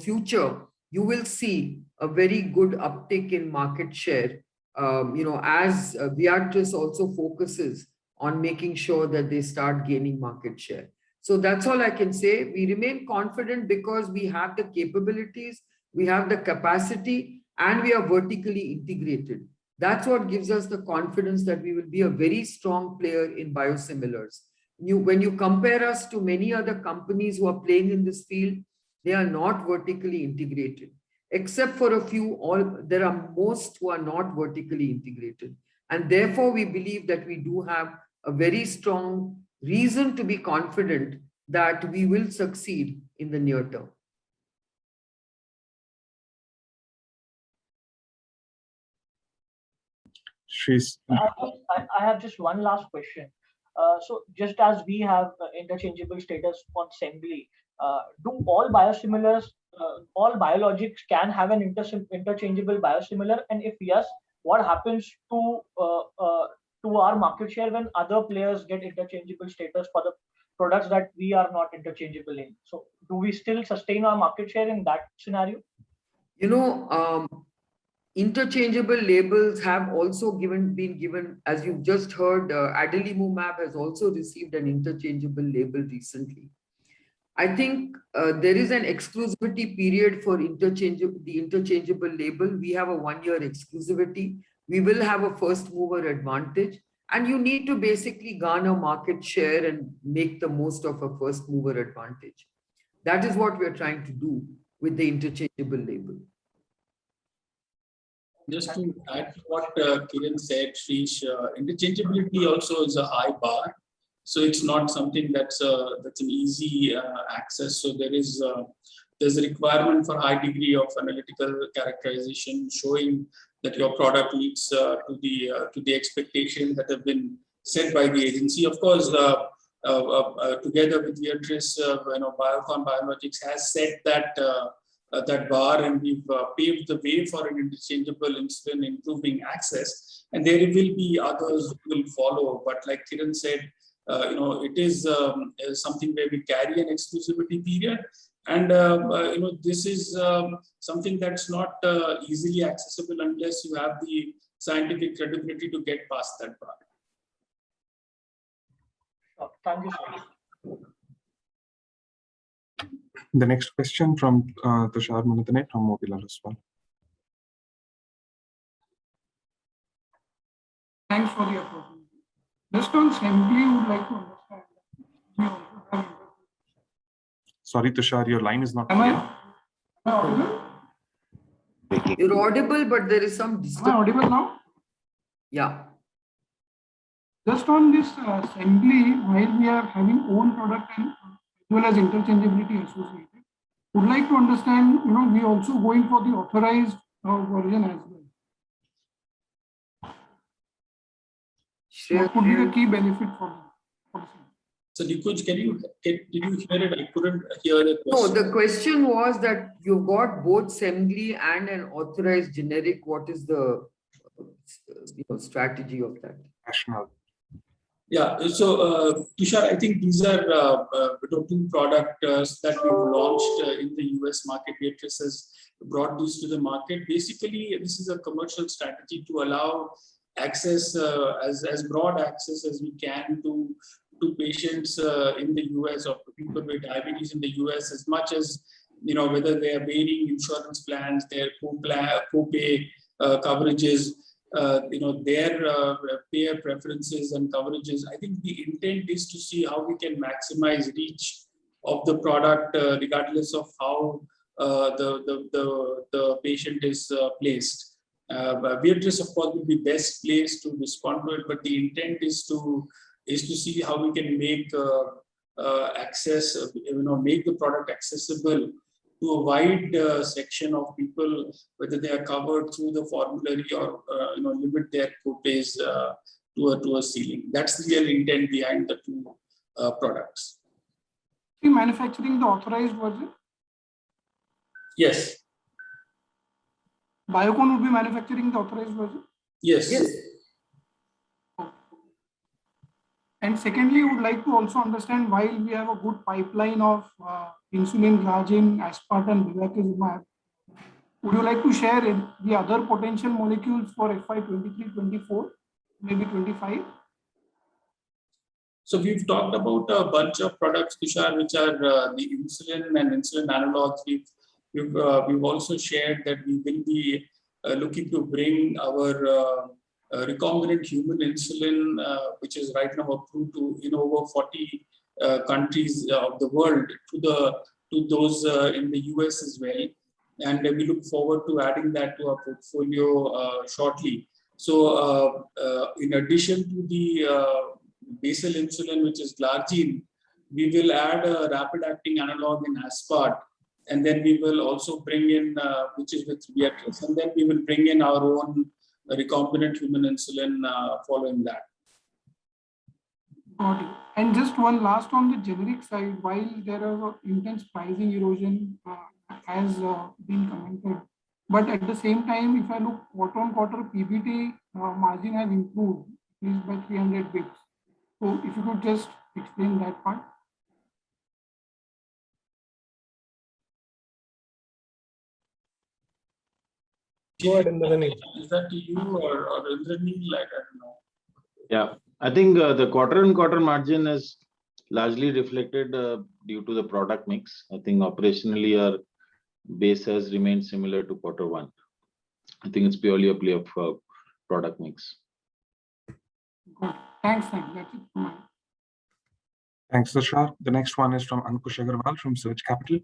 future, you will see a very good uptick in market share, as Viatris also focuses on making sure that they start gaining market share. So that's all I can say. We remain confident because we have the capabilities, we have the capacity, and we are vertically integrated. That's what gives us the confidence that we will be a very strong player in biosimilars. When you compare us to many other companies who are playing in this field, they are not vertically integrated. Except for a few, there are most who are not vertically integrated. And therefore, we believe that we do have a very strong reason to be confident that we will succeed in the near term. I have just one last question. So just as we have interchangeable status on Semglee, do all biosimilars, all biologics can have an interchangeable biosimilar? And if yes, what happens to our market share when other players get interchangeable status for the products that we are not interchangeable in? So do we still sustain our market share in that scenario? Interchangeable labels have also been given, as you've just heard, adalimumab has also received an interchangeable label recently. I think there is an exclusivity period for the interchangeable label. We have a 1-year exclusivity. We will have a first mover advantage, and you need to basically garner market share and make the most of a first mover advantage. That is what we're trying to do with the interchangeable label. Just to add to what Kiran said, Shrish, interchangeability also is a high bar. So it's not something that's an easy access. So there's a requirement for high degree of analytical characterization, showing that your product meets to the expectations that have been set by the agency. Of course, together with Viatris, Biocon Biologics has set that bar, and we've paved the way for an interchangeable insulin, improving access. And there will be others who will follow. But like Kiran said, it is something where we carry an exclusivity period. And, this is something that's not easily accessible unless you have the scientific credibility to get past that bar. Thank you, sir. The next question from Tushar Manatane from Motilal Oswal. Thanks for the opportunity. Just on Semglee, would like to understand. Sorry, Tushar, your line is not clear. Am I audible? You're audible, but there is some disturbance. Am I audible now? Yeah. Just on this Semglee, while we are having own product and as well as interchangeability associated, would like to understand, we also going for the authorized version as well. What could be the key benefit for them? So Nikuj, did you hear it? I couldn't hear the question. No, the question was that you've got both Semglee and an authorized generic. What is the strategy of that? Rationale. Yeah, so Tushar, I think these are two products that we've launched in the US market. Viatris has brought these to the market. Basically, this is a commercial strategy to allow access, as broad access as we can to patients in the US or people with diabetes in the US, as much as, whether they are varying insurance plans, their co-pay coverages, their payer preferences and coverages. I think the intent is to see how we can maximize reach of the product, regardless of how the patient is placed. Viatris, of course, will be best placed to respond to it, but the intent is to see how we can make access, make the product accessible to a wide section of people, whether they are covered through the formulary or limit their co-pays to a ceiling. That's the real intent behind the two products. Are you manufacturing the authorized version? Yes. Biocon would be manufacturing the authorized version? Yes. And secondly, I would like to also understand, while we have a good pipeline of insulin glargine, aspart, and bevacizumab, would you like to share the other potential molecules for FY23-24, maybe 25? So we've talked about a bunch of products, Tushar, which are the insulin and insulin analogs. We've also shared that we will be looking to bring our recombinant human insulin, which is right now approved in over 40 countries of the world, to those in the US as well. And we look forward to adding that to our portfolio shortly. So in addition to the basal insulin, which is glargine, we will add a rapid acting analog in aspart. And then we will also bring in, which is with Viatris, and then we will bring in our own recombinant human insulin following that. Got it. And just one last on the generic side, while there are intense pricing erosion has been commented, but at the same time, if I look quarter-on-quarter, PBT margin has improved, at least by 300 bps. So if you could just explain that part. Go ahead, Indrani. Is that to you or Indrani? Like, I don't know. Yeah, I think the quarter-on-quarter margin is largely reflected due to the product mix. I think operationally our base has remained similar to Q1. I think it's purely a play of product mix. Good. Thanks. That's it. Thanks, Tushar. The next one is from Ankush Agarwal from Surge Capital.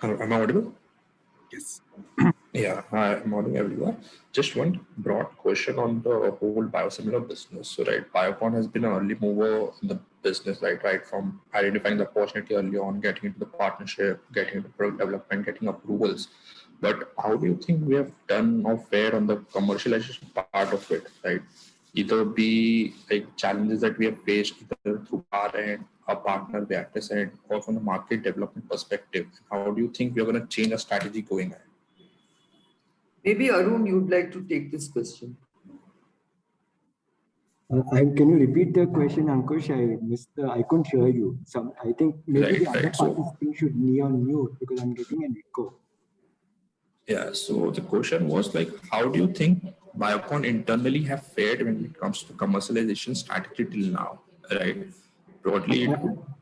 Am I audible? Yes. Yeah, hi, morning everyone. Just one broad question on the whole biosimilar business. So, right, Biocon has been an early mover in the business, right from identifying the opportunity early on, getting into the partnership, getting into product development, getting approvals. But how do you think we have done or fared on the commercialization part of it, right? Either be like challenges that we have faced either through our end, our partner, Viatris end, or from the market development perspective. How do you think we are going to change our strategy going ahead? Maybe Arun, you'd like to take this question. Can you repeat the question, Ankush? I missed I couldn't hear you. I think maybe the other participant should be on mute because I'm getting an echo. Yeah, so the question was like, how do you think Biocon internally have fared when it comes to commercialization strategy till now, right? Broadly,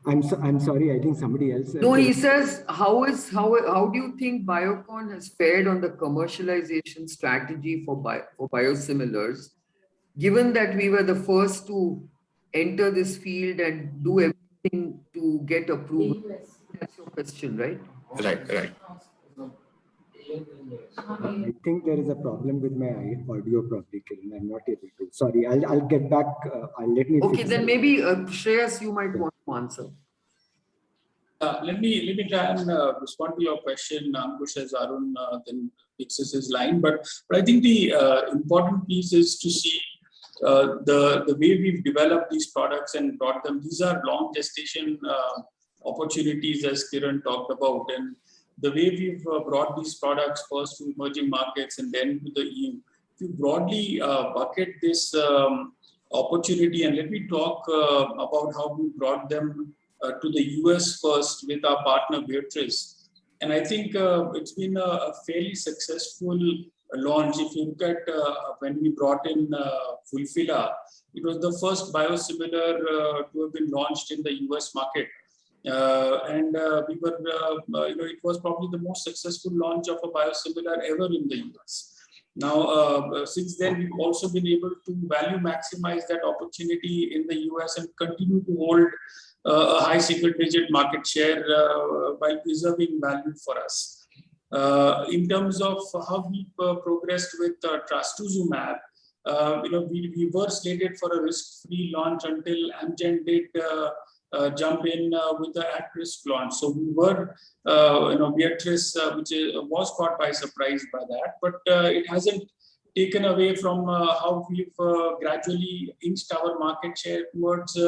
I'm sorry, I think somebody else. No, he says, how do you think Biocon has fared on the commercialization strategy for biosimilars, given that we were the first to enter this field and do everything to get approval? That's your question, right? Right. I think there is a problem with my audio probably, Kiran. I'm not able to. Sorry, I'll get back. Let me. Okay, then maybe Shreyas, you might want to answer. Let me try and respond to your question, Ankush, as Arun then fixes his line. But I think the important piece is to see the way we've developed these products and brought them. These are long gestation opportunities, as Kiran talked about, and the way we've brought these products first to emerging markets and then to the EU. If you broadly bucket this opportunity, and let me talk about how we brought them to the US first with our partner Beatrice. And I think it's been a fairly successful launch. If you look at when we brought in Fulphila, it was the first biosimilar to have been launched in the US market. We were, it was probably the most successful launch of a biosimilar ever in the US. Now, since then, we've also been able to value maximize that opportunity in the US and continue to hold a high single-digit market share while preserving value for us. In terms of how we progressed with trastuzumab, we were slated for a risk-free launch until Amgen did jump in with the at-risk launch. So we were, Beatrice, which was caught by surprise by that, but it hasn't taken away from how we've gradually inched our market share towards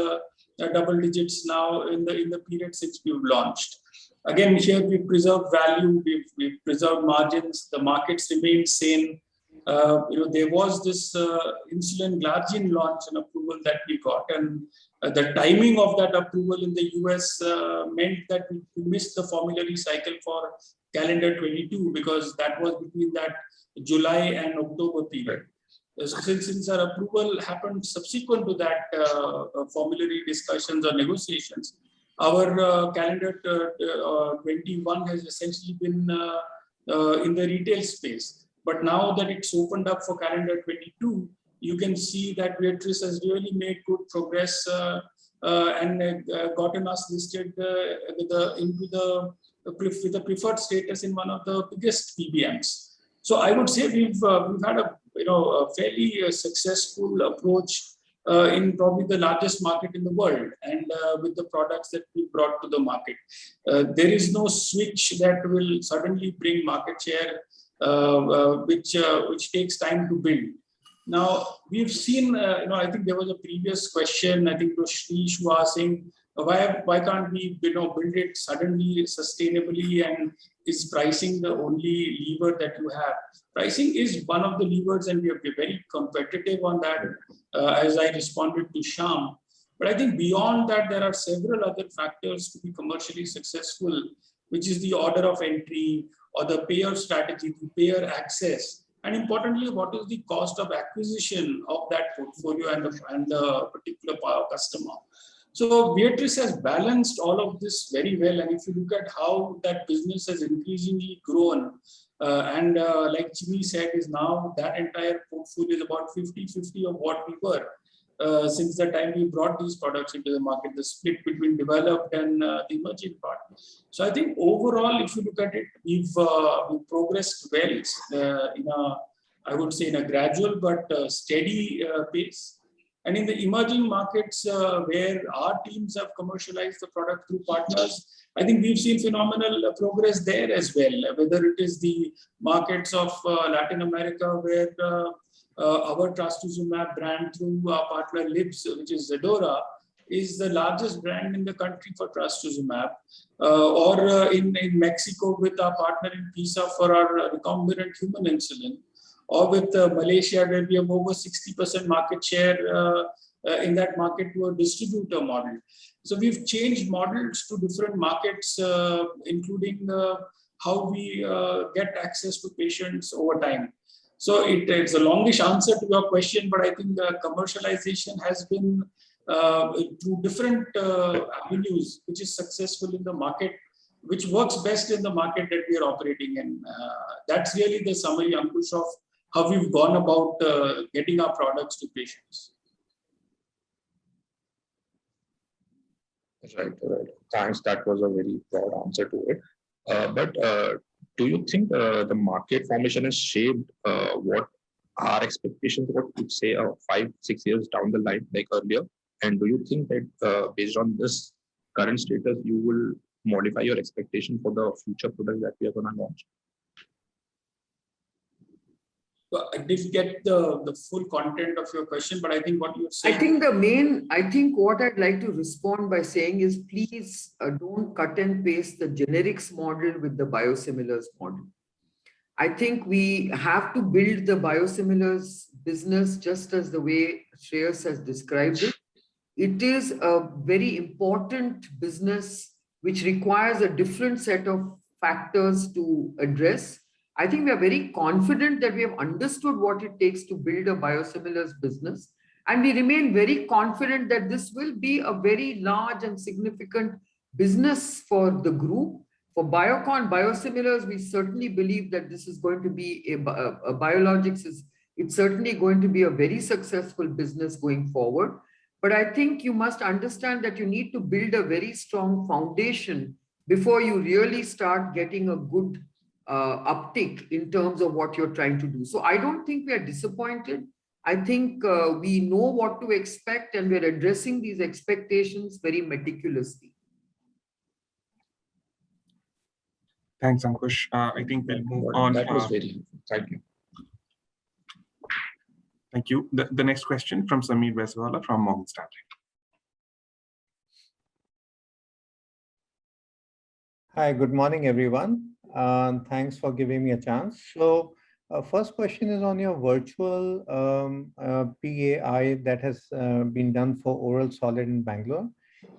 double digits now in the period since we've launched. Again, here we've preserved value, we've preserved margins, the markets remain sane. There was this insulin glargine launch and approval that we got, and the timing of that approval in the US meant that we missed the formulary cycle for calendar 22 because that was between that July and October period. So since our approval happened subsequent to that formulary discussions or negotiations, our calendar 21 has essentially been in the retail space. But now that it's opened up for calendar 22, you can see that Beatrice has really made good progress and gotten us listed with the preferred status in one of the biggest PBMs. So I would say we've had a fairly successful approach in probably the largest market in the world, and with the products that we brought to the market. There is no switch that will suddenly bring market share, which takes time to build. Now, we've seen, I think there was a previous question, I think Shrish was asking, why can't we build it suddenly, sustainably, and is pricing the only lever that you have? Pricing is one of the levers, and we have been very competitive on that, as I responded to Shyam. But I think beyond that, there are several other factors to be commercially successful, which is the order of entry or the payer strategy, the payer access. And importantly, what is the cost of acquisition of that portfolio and the particular customer? So Beatrice has balanced all of this very well. And if you look at how that business has increasingly grown, like Jimmy said, is now that entire portfolio is about 50-50 of what we were since the time we brought these products into the market, the split between developed and the emerging part. So I think overall, if you look at it, we've progressed well I would say in a gradual but steady pace. And in the emerging markets where our teams have commercialized the product through partners, I think we've seen phenomenal progress there as well, whether it is the markets of Latin America where our trastuzumab brand through our partner Libs, which is Zedora, is the largest brand in the country for trastuzumab, or in Mexico with our partner in PISA for our recombinant human insulin, or with Malaysia where we have over 60% market share in that market to a distributor model. So we've changed models to different markets, including how we get access to patients over time. So it's a longish answer to your question, but I think commercialization has been through different avenues, which is successful in the market, which works best in the market that we are operating in. That's really the summary, Ankush, of how we've gone about getting our products to patients. Right. Thanks. That was a very broad answer to it. But do you think the market formation has shaped what our expectations were, to say 5-6 years down the line, like earlier? And do you think that based on this current status, you will modify your expectation for the future product that we are going to launch? Well, I didn't get the full content of your question, but I think what you're saying. I think what I'd like to respond by saying is, please don't cut and paste the generics model with the biosimilars model. I think we have to build the biosimilars business just as the way Shreyas has described it. It is a very important business which requires a different set of factors to address. I think we are very confident that we have understood what it takes to build a biosimilars business. And we remain very confident that this will be a very large and significant business for the group. For Biocon biosimilars, we certainly believe that this is going to be a biologics it's certainly going to be a very successful business going forward. But I think you must understand that you need to build a very strong foundation before you really start getting a good uptick in terms of what you're trying to do. So I don't think we are disappointed. I think we know what to expect, and we're addressing these expectations very meticulously. Thanks, Ankush. I think we'll move on. That was very helpful. Thank you. Thank you. The next question from Sameer Baisiwala from Morgan Stanley. Hi, good morning, everyone. Thanks for giving me a chance. So first question is on your virtual PAI that has been done for oral solid in Bangalore.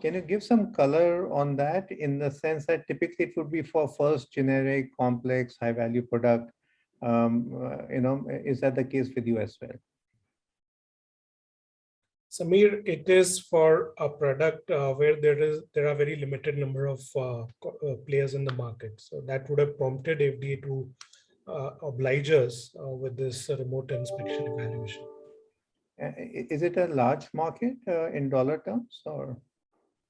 Can you give some color on that, in the sense that typically it would be for first generic, complex, high value product? Is that the case with you as well? Sameer, it is for a product where there are very limited number of players in the market. So that would have prompted FDA to oblige us with this remote inspection evaluation. Is it a large market in dollar terms, or?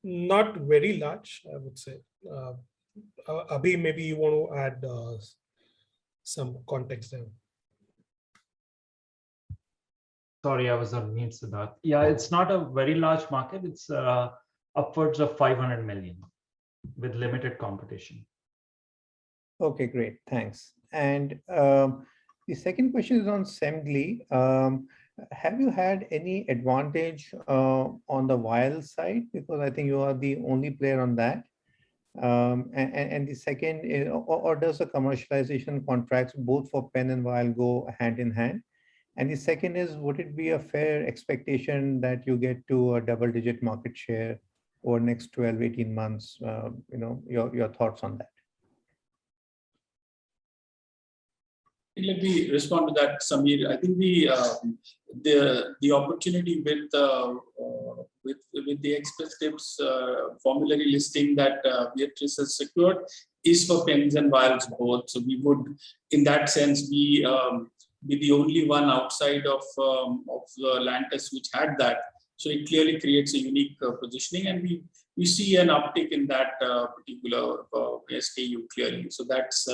Not very large, I would say. Abhi, maybe you want to add some context there. Sorry, I was on mute, Siddharth. Yeah, it's not a very large market. It's upwards of 500 million with limited competition. Okay, great. Thanks. And the second question is on Semglee. Have you had any advantage on the vial side? Because I think you are the only player on that. And the second is, or does the commercialization contracts both for pen and vial go hand in hand? And the second is, would it be a fair expectation that you get to a double-digit market share over next 12, 18 months? Your thoughts on that. Let me respond to that, Sameer. I think the opportunity with the Express Scripts formulary listing that Beatrice has secured is for pens and vials both. So we would, in that sense, be the only one outside of Lantus which had that. So it clearly creates a unique positioning, and we see an uptick in that particular SKU clearly. So that's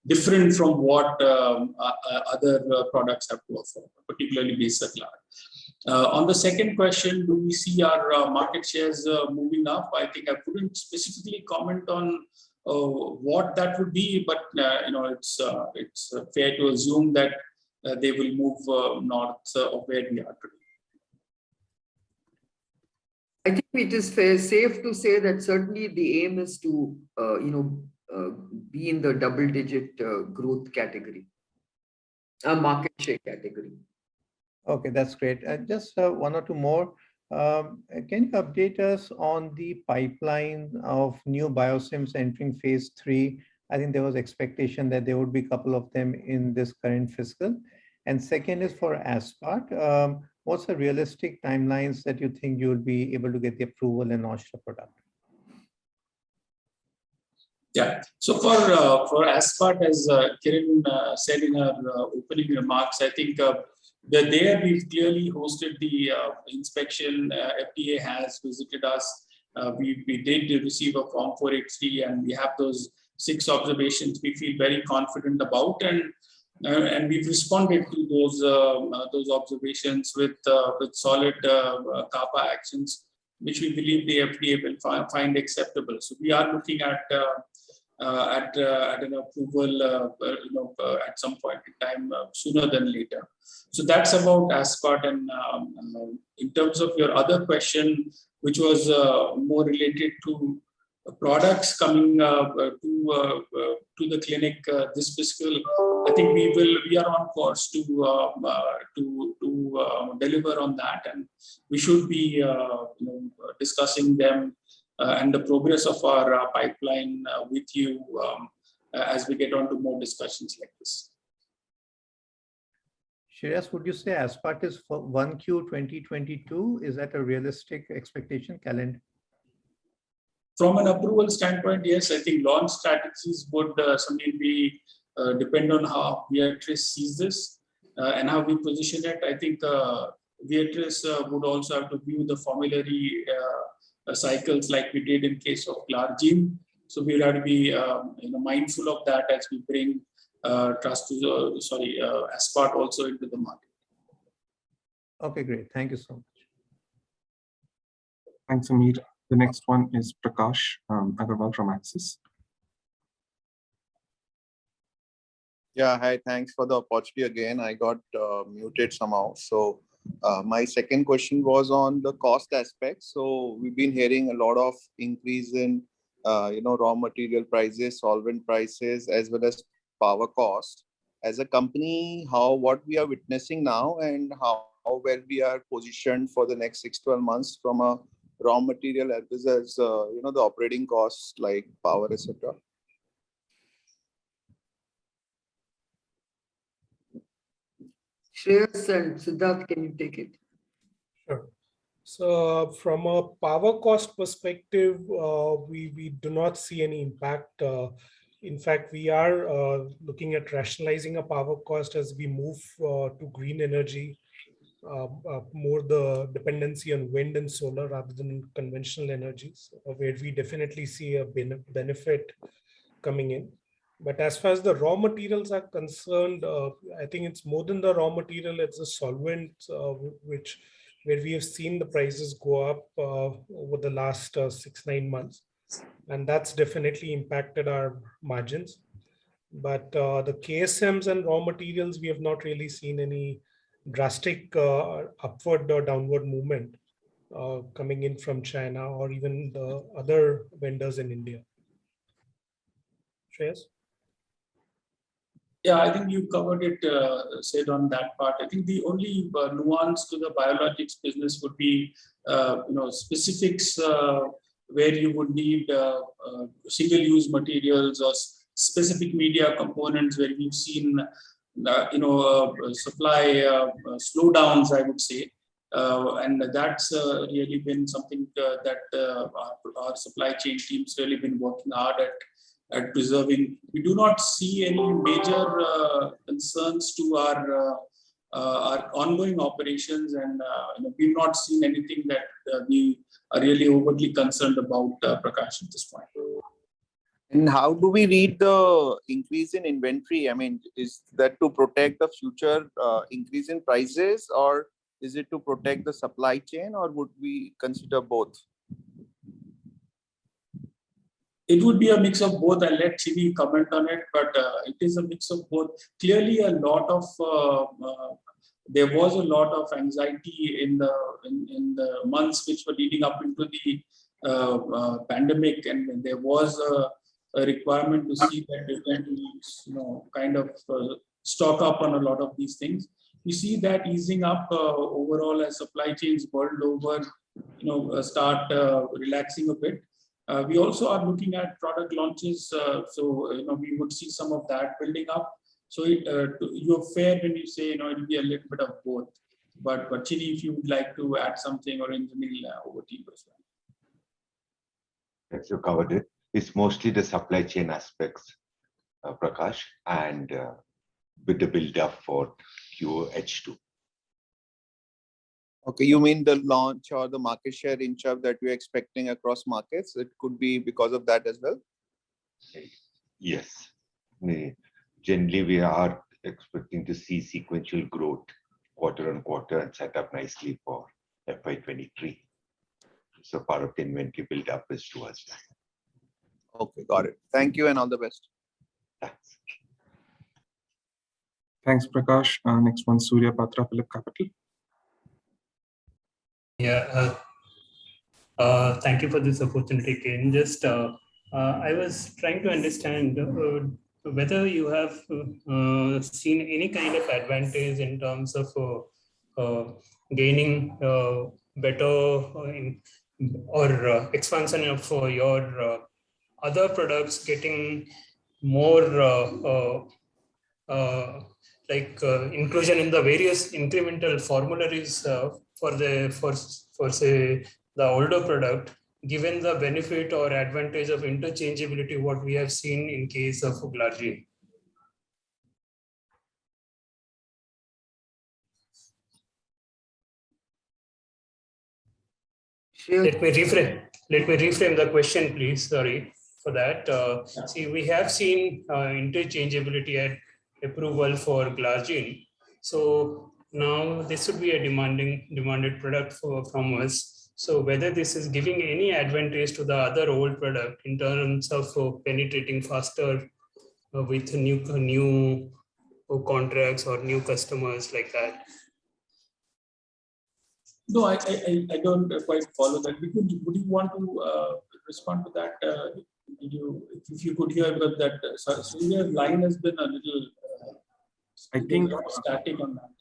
different from what other products have to offer, particularly Basaglar. On the second question, do we see our market shares moving up? I think I couldn't specifically comment on what that would be, but it's fair to assume that they will move north of where we are today. I think it is safe to say that certainly the aim is to be in the double-digit growth category, market share category. Okay, that's great. Just one or two more. Can you update us on the pipeline of new biosims entering phase 3? I think there was expectation that there would be a couple of them in this current fiscal. And second is for Aspart. What's the realistic timelines that you think you will be able to get the approval and launch the product? Yeah, so for Aspart, as Kiran said in her opening remarks, I think there we've clearly hosted the inspection. FDA has visited us. We did receive a Form 483, and we have those 6 observations we feel very confident about, and we've responded to those observations with solid CAPA actions. which we believe the FDA will find acceptable. So we are looking at an approval, at some point in time, sooner than later. So that's about Aspart. And in terms of your other question, which was more related to products coming to the clinic this fiscal, I think we are on course to deliver on that, and we should be discussing them and the progress of our pipeline with you as we get on to more discussions like this. Shreyas, would you say Aspart is for 1Q 2022? Is that a realistic expectation calendar? From an approval standpoint, yes, I think launch strategies would be depend on how Viatris sees this and how we position it. I think Viatris would also have to view the formulary cycles like we did in case of Clargine. So we'll have to be mindful of that as we bring Aspart also into the market. Okay, great. Thank you so much. Thanks, Amir. The next one is Prakash Agarwal from Axis. Yeah, hi, thanks for the opportunity again. I got muted somehow. So my second question was on the cost aspect. So we've been hearing a lot of increase in raw material prices, solvent prices, as well as power cost. As a company, what we are witnessing now and how well we are positioned for the next 6-12 months from a raw material as well as the operating costs like power, etc. Shreyas and Siddharth, can you take it? Sure. So from a power cost perspective, we do not see any impact. In fact, we are looking at rationalizing a power cost as we move to green energy, more the dependency on wind and solar rather than conventional energies, where we definitely see a benefit coming in. But as far as the raw materials are concerned, I think it's more than the raw material, it's the solvents, where we have seen the prices go up over the last 6-9 months. And that's definitely impacted our margins. But the KSMs and raw materials, we have not really seen any drastic upward or downward movement coming in from China or even the other vendors in India. Shreyas? Yeah, I think you covered it, said on that part. I think the only nuance to the biologics business would be, specifics where you would need single-use materials or specific media components where we've seen, supply slowdowns, I would say. And that's really been something that our supply chain team's really been working hard at preserving. We do not see any major concerns to our ongoing operations, and we've not seen anything that we are really overly concerned about, Prakash, at this point. And how do we read the increase in inventory? I mean, is that to protect the future increase in prices, or is it to protect the supply chain, or would we consider both? It would be a mix of both. I'll let Chini comment on it, but it is a mix of both. Clearly, there was a lot of anxiety in the months which were leading up into the pandemic, and there was a requirement to see that they can, kind of stock up on a lot of these things. We see that easing up overall as supply chains world over, start relaxing a bit. We also are looking at product launches, so we would see some of that building up. So you're fair when you say it'll be a little bit of both. But Chini, if you would like to add something, or Indranil, over to you as well. Yes, you covered it. It's mostly the supply chain aspects, Prakash, and with the build up for Q2H2. Okay, you mean the launch or the market share inch up that we're expecting across markets? It could be because of that as well? Yes. Generally, we are expecting to see sequential growth quarter on quarter and set up nicely for FY23. So part of the inventory build up is towards that. Okay, got it. Thank you and all the best. Thanks. Thanks, Prakash. Next one, Surya Patra, Phillip Capital. Yeah, thank you for this opportunity, Ken. Just I was trying to understand whether you have seen any kind of advantage in terms of gaining better or expansion of your other products, getting more inclusion in the various incremental formularies for say the older product, given the benefit or advantage of interchangeability, what we have seen in case of glargine. Let me reframe the question, please. Sorry for that. See, we have seen interchangeability at approval for glargine. So now this would be a demanded product from us. So whether this is giving any advantage to the other old product in terms of penetrating faster with new contracts or new customers like that. No, I don't quite follow that. Would you want to respond to that? If you could hear about that, Surya's line has been a little I think static on that.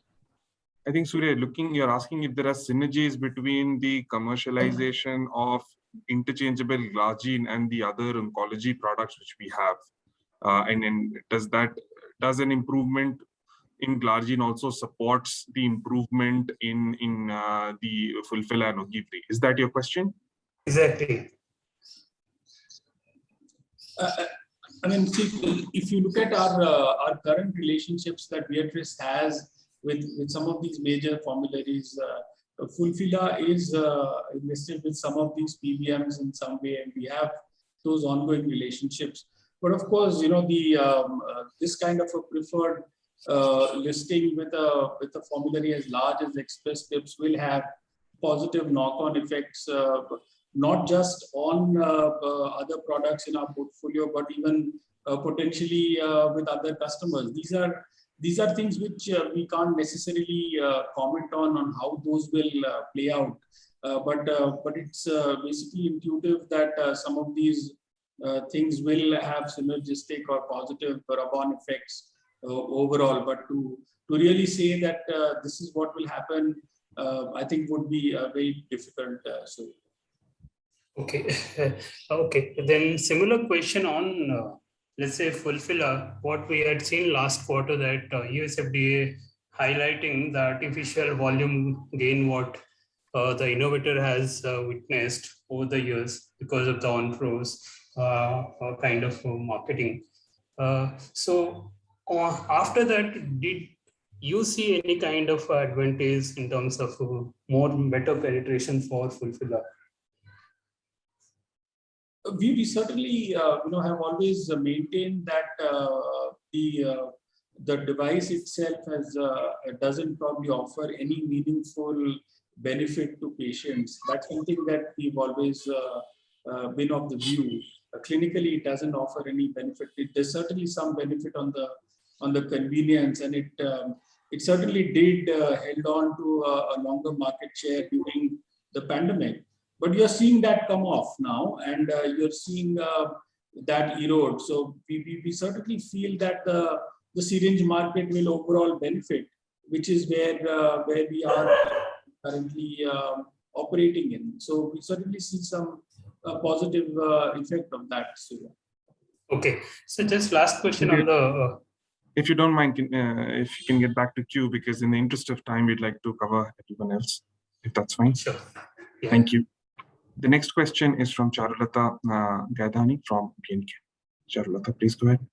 I think, Surya, you're asking if there are synergies between the commercialization of interchangeable glargine and the other oncology products which we have. And does an improvement in glargine also supports the improvement in the Fulphila and Ogivri? Is that your question? Exactly. I mean, see, if you look at our current relationships that Viatris has with some of these major formularies, Fulphila is invested with some of these PBMs in some way, and we have those ongoing relationships. But of course, you know, this kind of a preferred listing with a formulary as large as Express Scripts will have positive knock-on effects, not just on other products in our portfolio, but even potentially with other customers. These are things which we can't necessarily comment on how those will play out. But it's basically intuitive that some of these things will have synergistic or positive rub-on effects overall. But to really say that this is what will happen, I think would be very difficult. Okay. Okay. Then similar question on let's say Fulphila, what we had seen last quarter, that US FDA highlighting the artificial volume gain what the innovator has witnessed over the years because of the on-pros kind of marketing. So after that, did you see any kind of advantage in terms of better penetration for Fulphila? We certainly have always maintained that the device itself doesn't probably offer any meaningful benefit to patients. That's something that we've always been of the view. Clinically, it doesn't offer any benefit. There's certainly some benefit on the convenience, and it certainly did held on to a longer market share during the pandemic. But you're seeing that come off now, and you're seeing that erode. So we certainly feel that the syringe market will overall benefit, which is where we are currently operating in. So we certainly see some positive effect of that. Okay. So just last question on the. If you don't mind, if you can get back to queue, because in the interest of time, we'd like to cover everyone else, if that's fine. Sure. Yeah. Thank you. The next question is from Charulata Gaidhani from BNK. Charulata, please go ahead.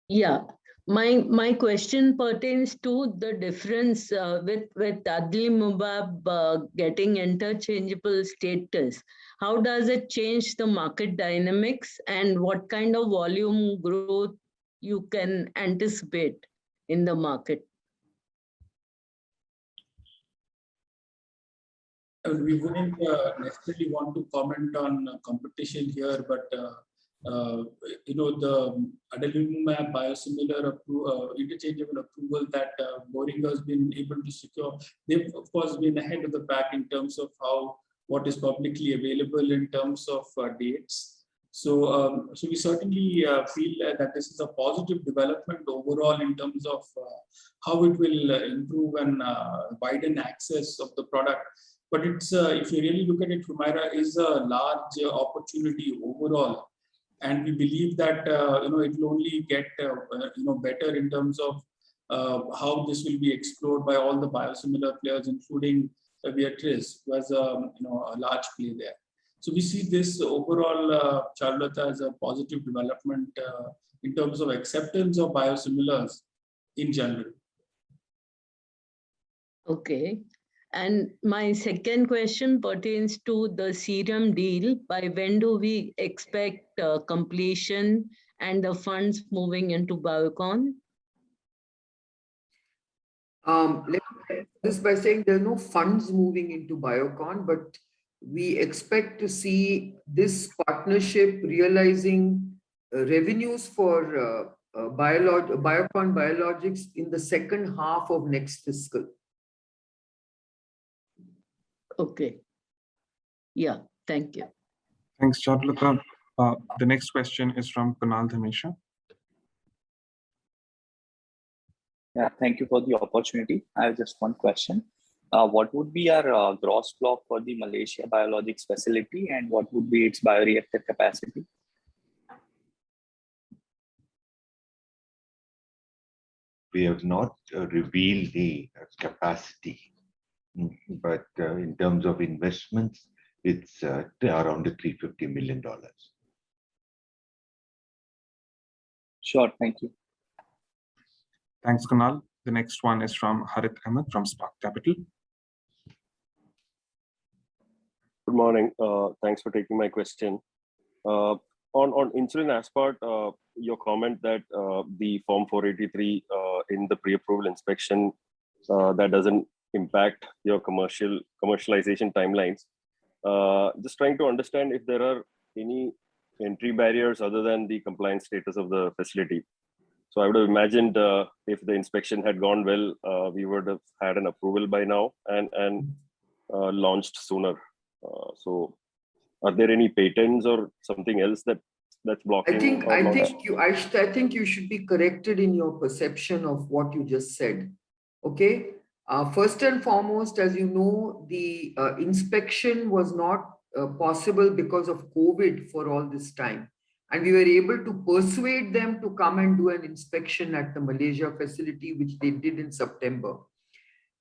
Yeah, my question pertains to the difference with adalimumab getting interchangeable status. How does it change the market dynamics, and what kind of volume growth you can anticipate in the market? we wouldn't necessarily want to comment on competition here, but the adalimumab biosimilar interchangeable approval that Boehringer has been able to secure, they've of course been ahead of the pack in terms of what is publicly available in terms of dates. So we certainly feel that this is a positive development overall in terms of how it will improve and widen access of the product. But it's if you really look at it, Humira is a large opportunity overall, and we believe that it will only get better in terms of how this will be explored by all the biosimilar players, including Viatris, who has a large play there. So we see this overall, Charlotte, as a positive development in terms of acceptance of biosimilars in general. Okay. And my second question pertains to the Serum deal. By when do we expect completion and the funds moving into Biocon? Let me start this by saying there are no funds moving into Biocon, but we expect to see this partnership realizing revenues for Biocon Biologics in the second half of next fiscal. Okay. Yeah, thank you. Thanks, Charlotte. The next question is from Kunal Dhamesha. Yeah, thank you for the opportunity. I have just one question. What would be our gross block for the Malaysia Biologics facility, and what would be its bioreactor capacity? We have not revealed the capacity, but in terms of investments, it's around the $350 million. Sure, thank you. Thanks, Kunal. The next one is from Harith Ahmed from Spark Capital. Good morning. Thanks for taking my question. On insulin aspart, your comment that the Form 483 in the pre-approval inspection, that doesn't impact your commercialization timelines. Just trying to understand if there are any entry barriers other than the compliance status of the facility. So I would have imagined if the inspection had gone well, we would have had an approval by now and launched sooner. So are there any patents or something else that's blocking? I think you should be corrected in your perception of what you just said. Okay. First and foremost, as you know, the inspection was not possible because of COVID for all this time. And we were able to persuade them to come and do an inspection at the Malaysia facility, which they did in September.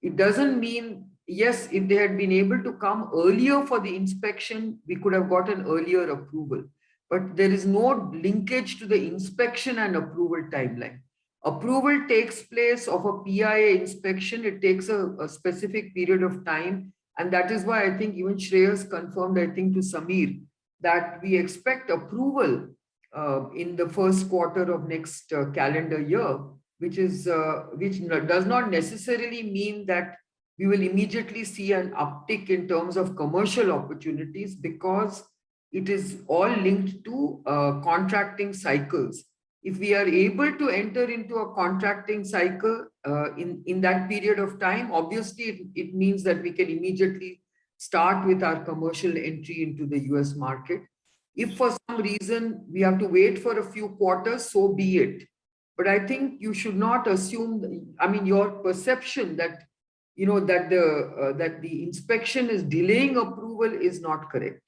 It doesn't mean, yes, if they had been able to come earlier for the inspection, we could have got an earlier approval. But there is no linkage to the inspection and approval timeline. Approval takes place of a PIA inspection. It takes a specific period of time. And that is why I think even Shreyas confirmed, I think, to Samir, that we expect approval in the first quarter of next calendar year, which does not necessarily mean that we will immediately see an uptick in terms of commercial opportunities, because it is all linked to contracting cycles. If we are able to enter into a contracting cycle in that period of time, obviously it means that we can immediately start with our commercial entry into the US market. If for some reason we have to wait for a few quarters, so be it. But I think you should not assume, I mean, your perception that, that the inspection is delaying approval is not correct.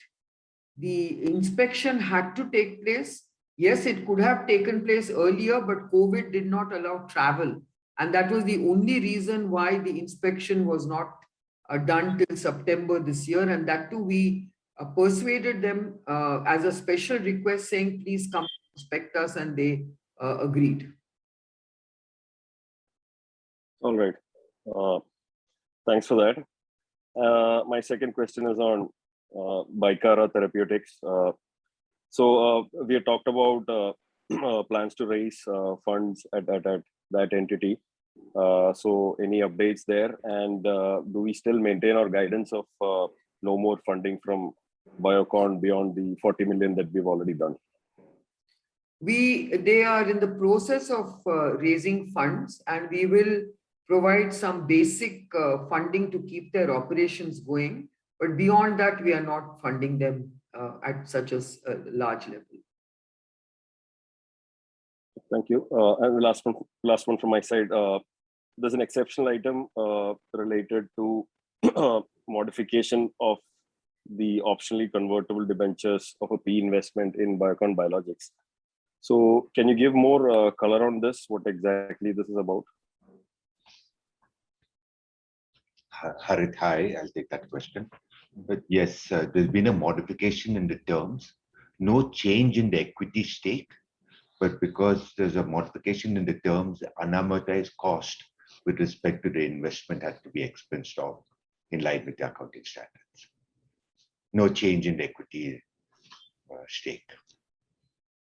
The inspection had to take place. Yes, it could have taken place earlier, but COVID did not allow travel. And that was the only reason why the inspection was not done till September this year. And that too, we persuaded them as a special request saying, please come inspect us, and they agreed. All right. Thanks for that. My second question is on Bicara Therapeutics. So we have talked about plans to raise funds at that entity. So any updates there? And do we still maintain our guidance of no more funding from Biocon beyond the 40 million that we've already done? They are in the process of raising funds, and we will provide some basic funding to keep their operations going. But beyond that, we are not funding them at such a large level. Thank you. And the last one from my side. There's an exceptional item related to modification of the optionally convertible debentures of a P investment in Biocon Biologics. So can you give more color on this? What exactly this is about? Harit, hi, I'll take that question. But yes, there's been a modification in the terms, no change in the equity stake, but because there's a modification in the terms, the unamortized cost with respect to the investment has to be expensed off in line with the accounting standards. No change in the equity stake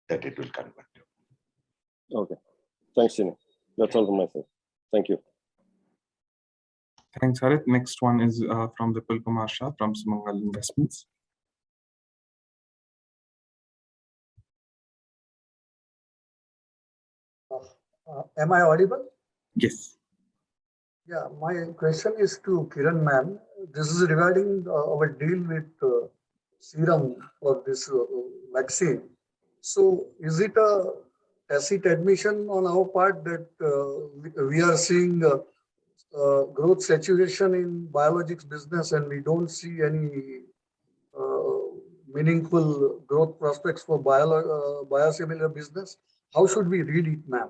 that it will convert to. Okay. Thanks, Chini. That's all from my side. Thank you. Thanks, Harit. Next one is from Vipul Kumar Shah from Sumangal Investments. Am I audible? Yes. Yeah, my question is to Kiran ma'am. This is regarding our deal with Serum for this vaccine. So is it a tacit admission on our part that we are seeing growth saturation in biologics business and we don't see any meaningful growth prospects for biosimilar business? How should we read it, ma'am?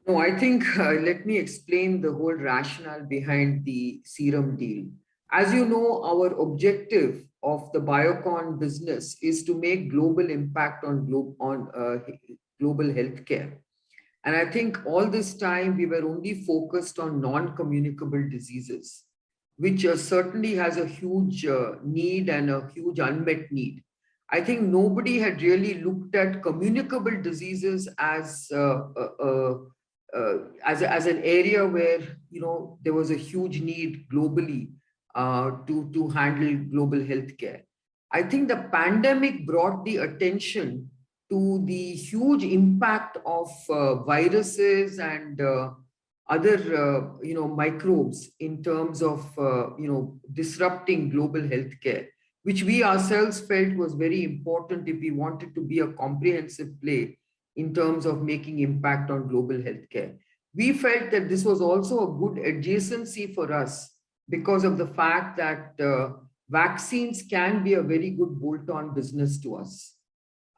No, I think let me explain the whole rationale behind the Serum deal. As you know, our objective of the Biocon business is to make global impact on global healthcare. And I think all this time we were only focused on non-communicable diseases, which certainly has a huge need and a huge unmet need. I think nobody had really looked at communicable diseases as an area where there was a huge need globally to handle global healthcare. I think the pandemic brought the attention to the huge impact of viruses and other microbes in terms of disrupting global healthcare, which we ourselves felt was very important if we wanted to be a comprehensive play in terms of making impact on global healthcare. We felt that this was also a good adjacency for us because of the fact that vaccines can be a very good bolt-on business to us.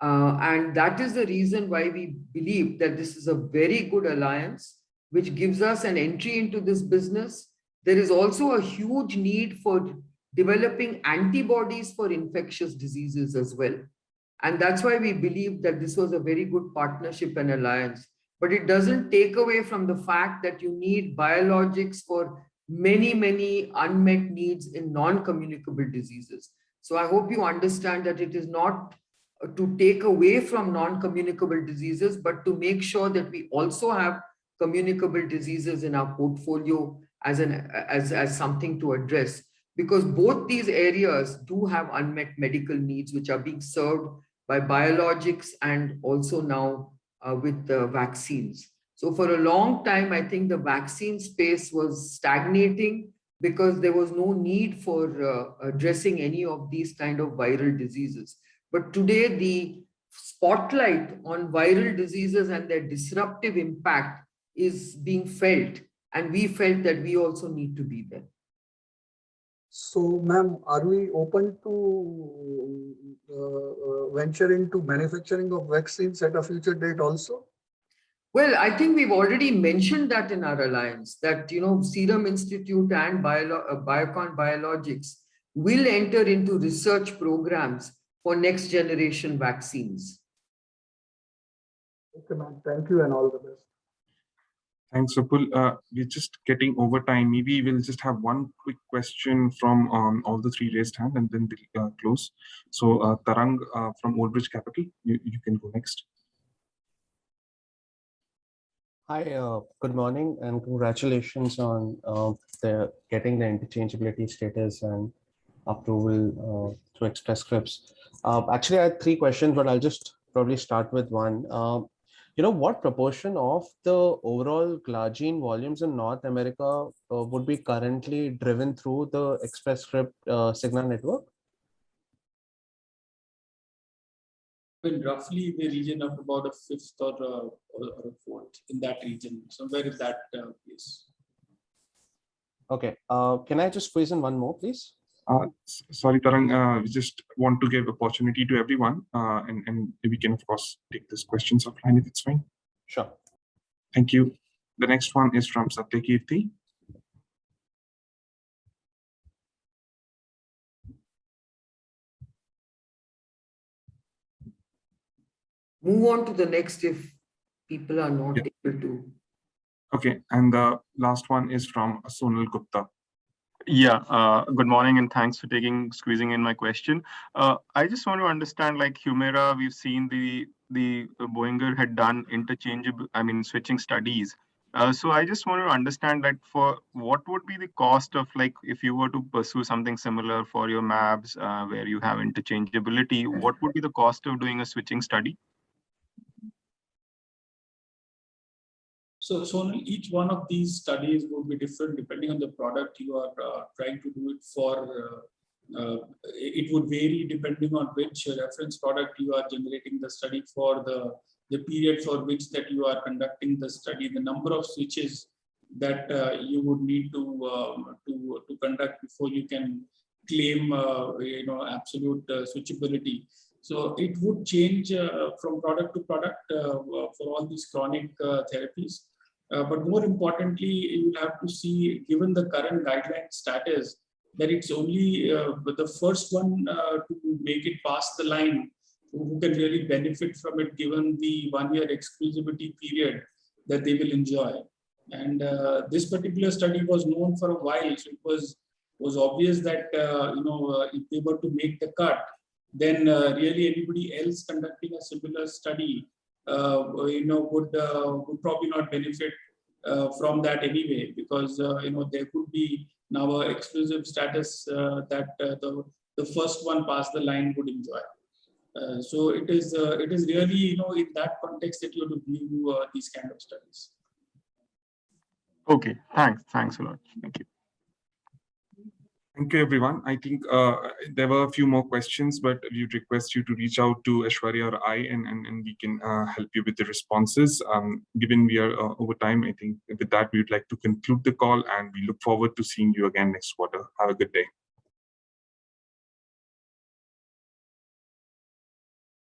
And that is the reason why we believe that this is a very good alliance, which gives us an entry into this business. There is also a huge need for developing antibodies for infectious diseases as well. And that's why we believe that this was a very good partnership and alliance. But it doesn't take away from the fact that you need biologics for many, many unmet needs in non-communicable diseases. So I hope you understand that it is not to take away from non-communicable diseases, but to make sure that we also have communicable diseases in our portfolio as something to address. Because both these areas do have unmet medical needs, which are being served by biologics and also now with vaccines. So for a long time, I think the vaccine space was stagnating because there was no need for addressing any of these kind of viral diseases. But today, the spotlight on viral diseases and their disruptive impact is being felt. And we felt that we also need to be there. So, ma'am, are we open to venture into manufacturing of vaccines at a future date also? Well, I think we've already mentioned that in our alliance, that Serum Institute and Biocon Biologics will enter into research programs for next generation vaccines. Okay, ma'am. Thank you and all the best. Thanks, Vipul. We're just getting over time. Maybe we'll just have one quick question from all the three raised hands and then we'll close. So Tarang from Old Bridge Capital, you can go next. Hi, good morning, and congratulations on getting the interchangeability status and approval through Express Scripts. Actually, I had 3 questions, but I'll just probably start with one. What proportion of the overall glargine volumes in North America would be currently driven through the Express Script signal network? In roughly the region of about a fifth or a fourth in that region, somewhere in that place. Okay. Can I just squeeze in one more, please? Sorry, Tarang, we just want to give opportunity to everyone, and we can, of course, take these questions offline if it's fine. Sure. Thank you. The next one is from Satyakirti. Move on to the next if people are not able to. Okay, and the last one is from Sonal Gupta. Yeah, good morning and thanks for squeezing in my question. I just want to understand, like Humira, we've seen the Boehringer had done switching studies. So I just want to understand that for what would be the cost of, like, if you were to pursue something similar for your MABs where you have interchangeability, what would be the cost of doing a switching study? So each one of these studies would be different depending on the product you are trying to do it for. It would vary depending on which reference product you are generating the study for, the period for which that you are conducting the study, the number of switches that you would need to conduct before you can claim absolute switchability. So it would change from product to product for all these chronic therapies. But more importantly, you will have to see, given the current guideline status, that it's only the first one to make it past the line who can really benefit from it, given the 1-year exclusivity period that they will enjoy. And this particular study was known for a while, so it was obvious that if they were to make the cut, then really anybody else conducting a similar study would probably not benefit from that anyway, because there could be now an exclusive status that the first one past the line would enjoy. So it is really in that context that you have to view these kind of studies. Okay, thanks a lot. Thank you. Thank you, everyone. I think there were a few more questions, but we would request you to reach out to Aishwarya or I, and we can help you with the responses. Given we are over time, I think with that, we would like to conclude the call, and we look forward to seeing you again next quarter. Have a good day.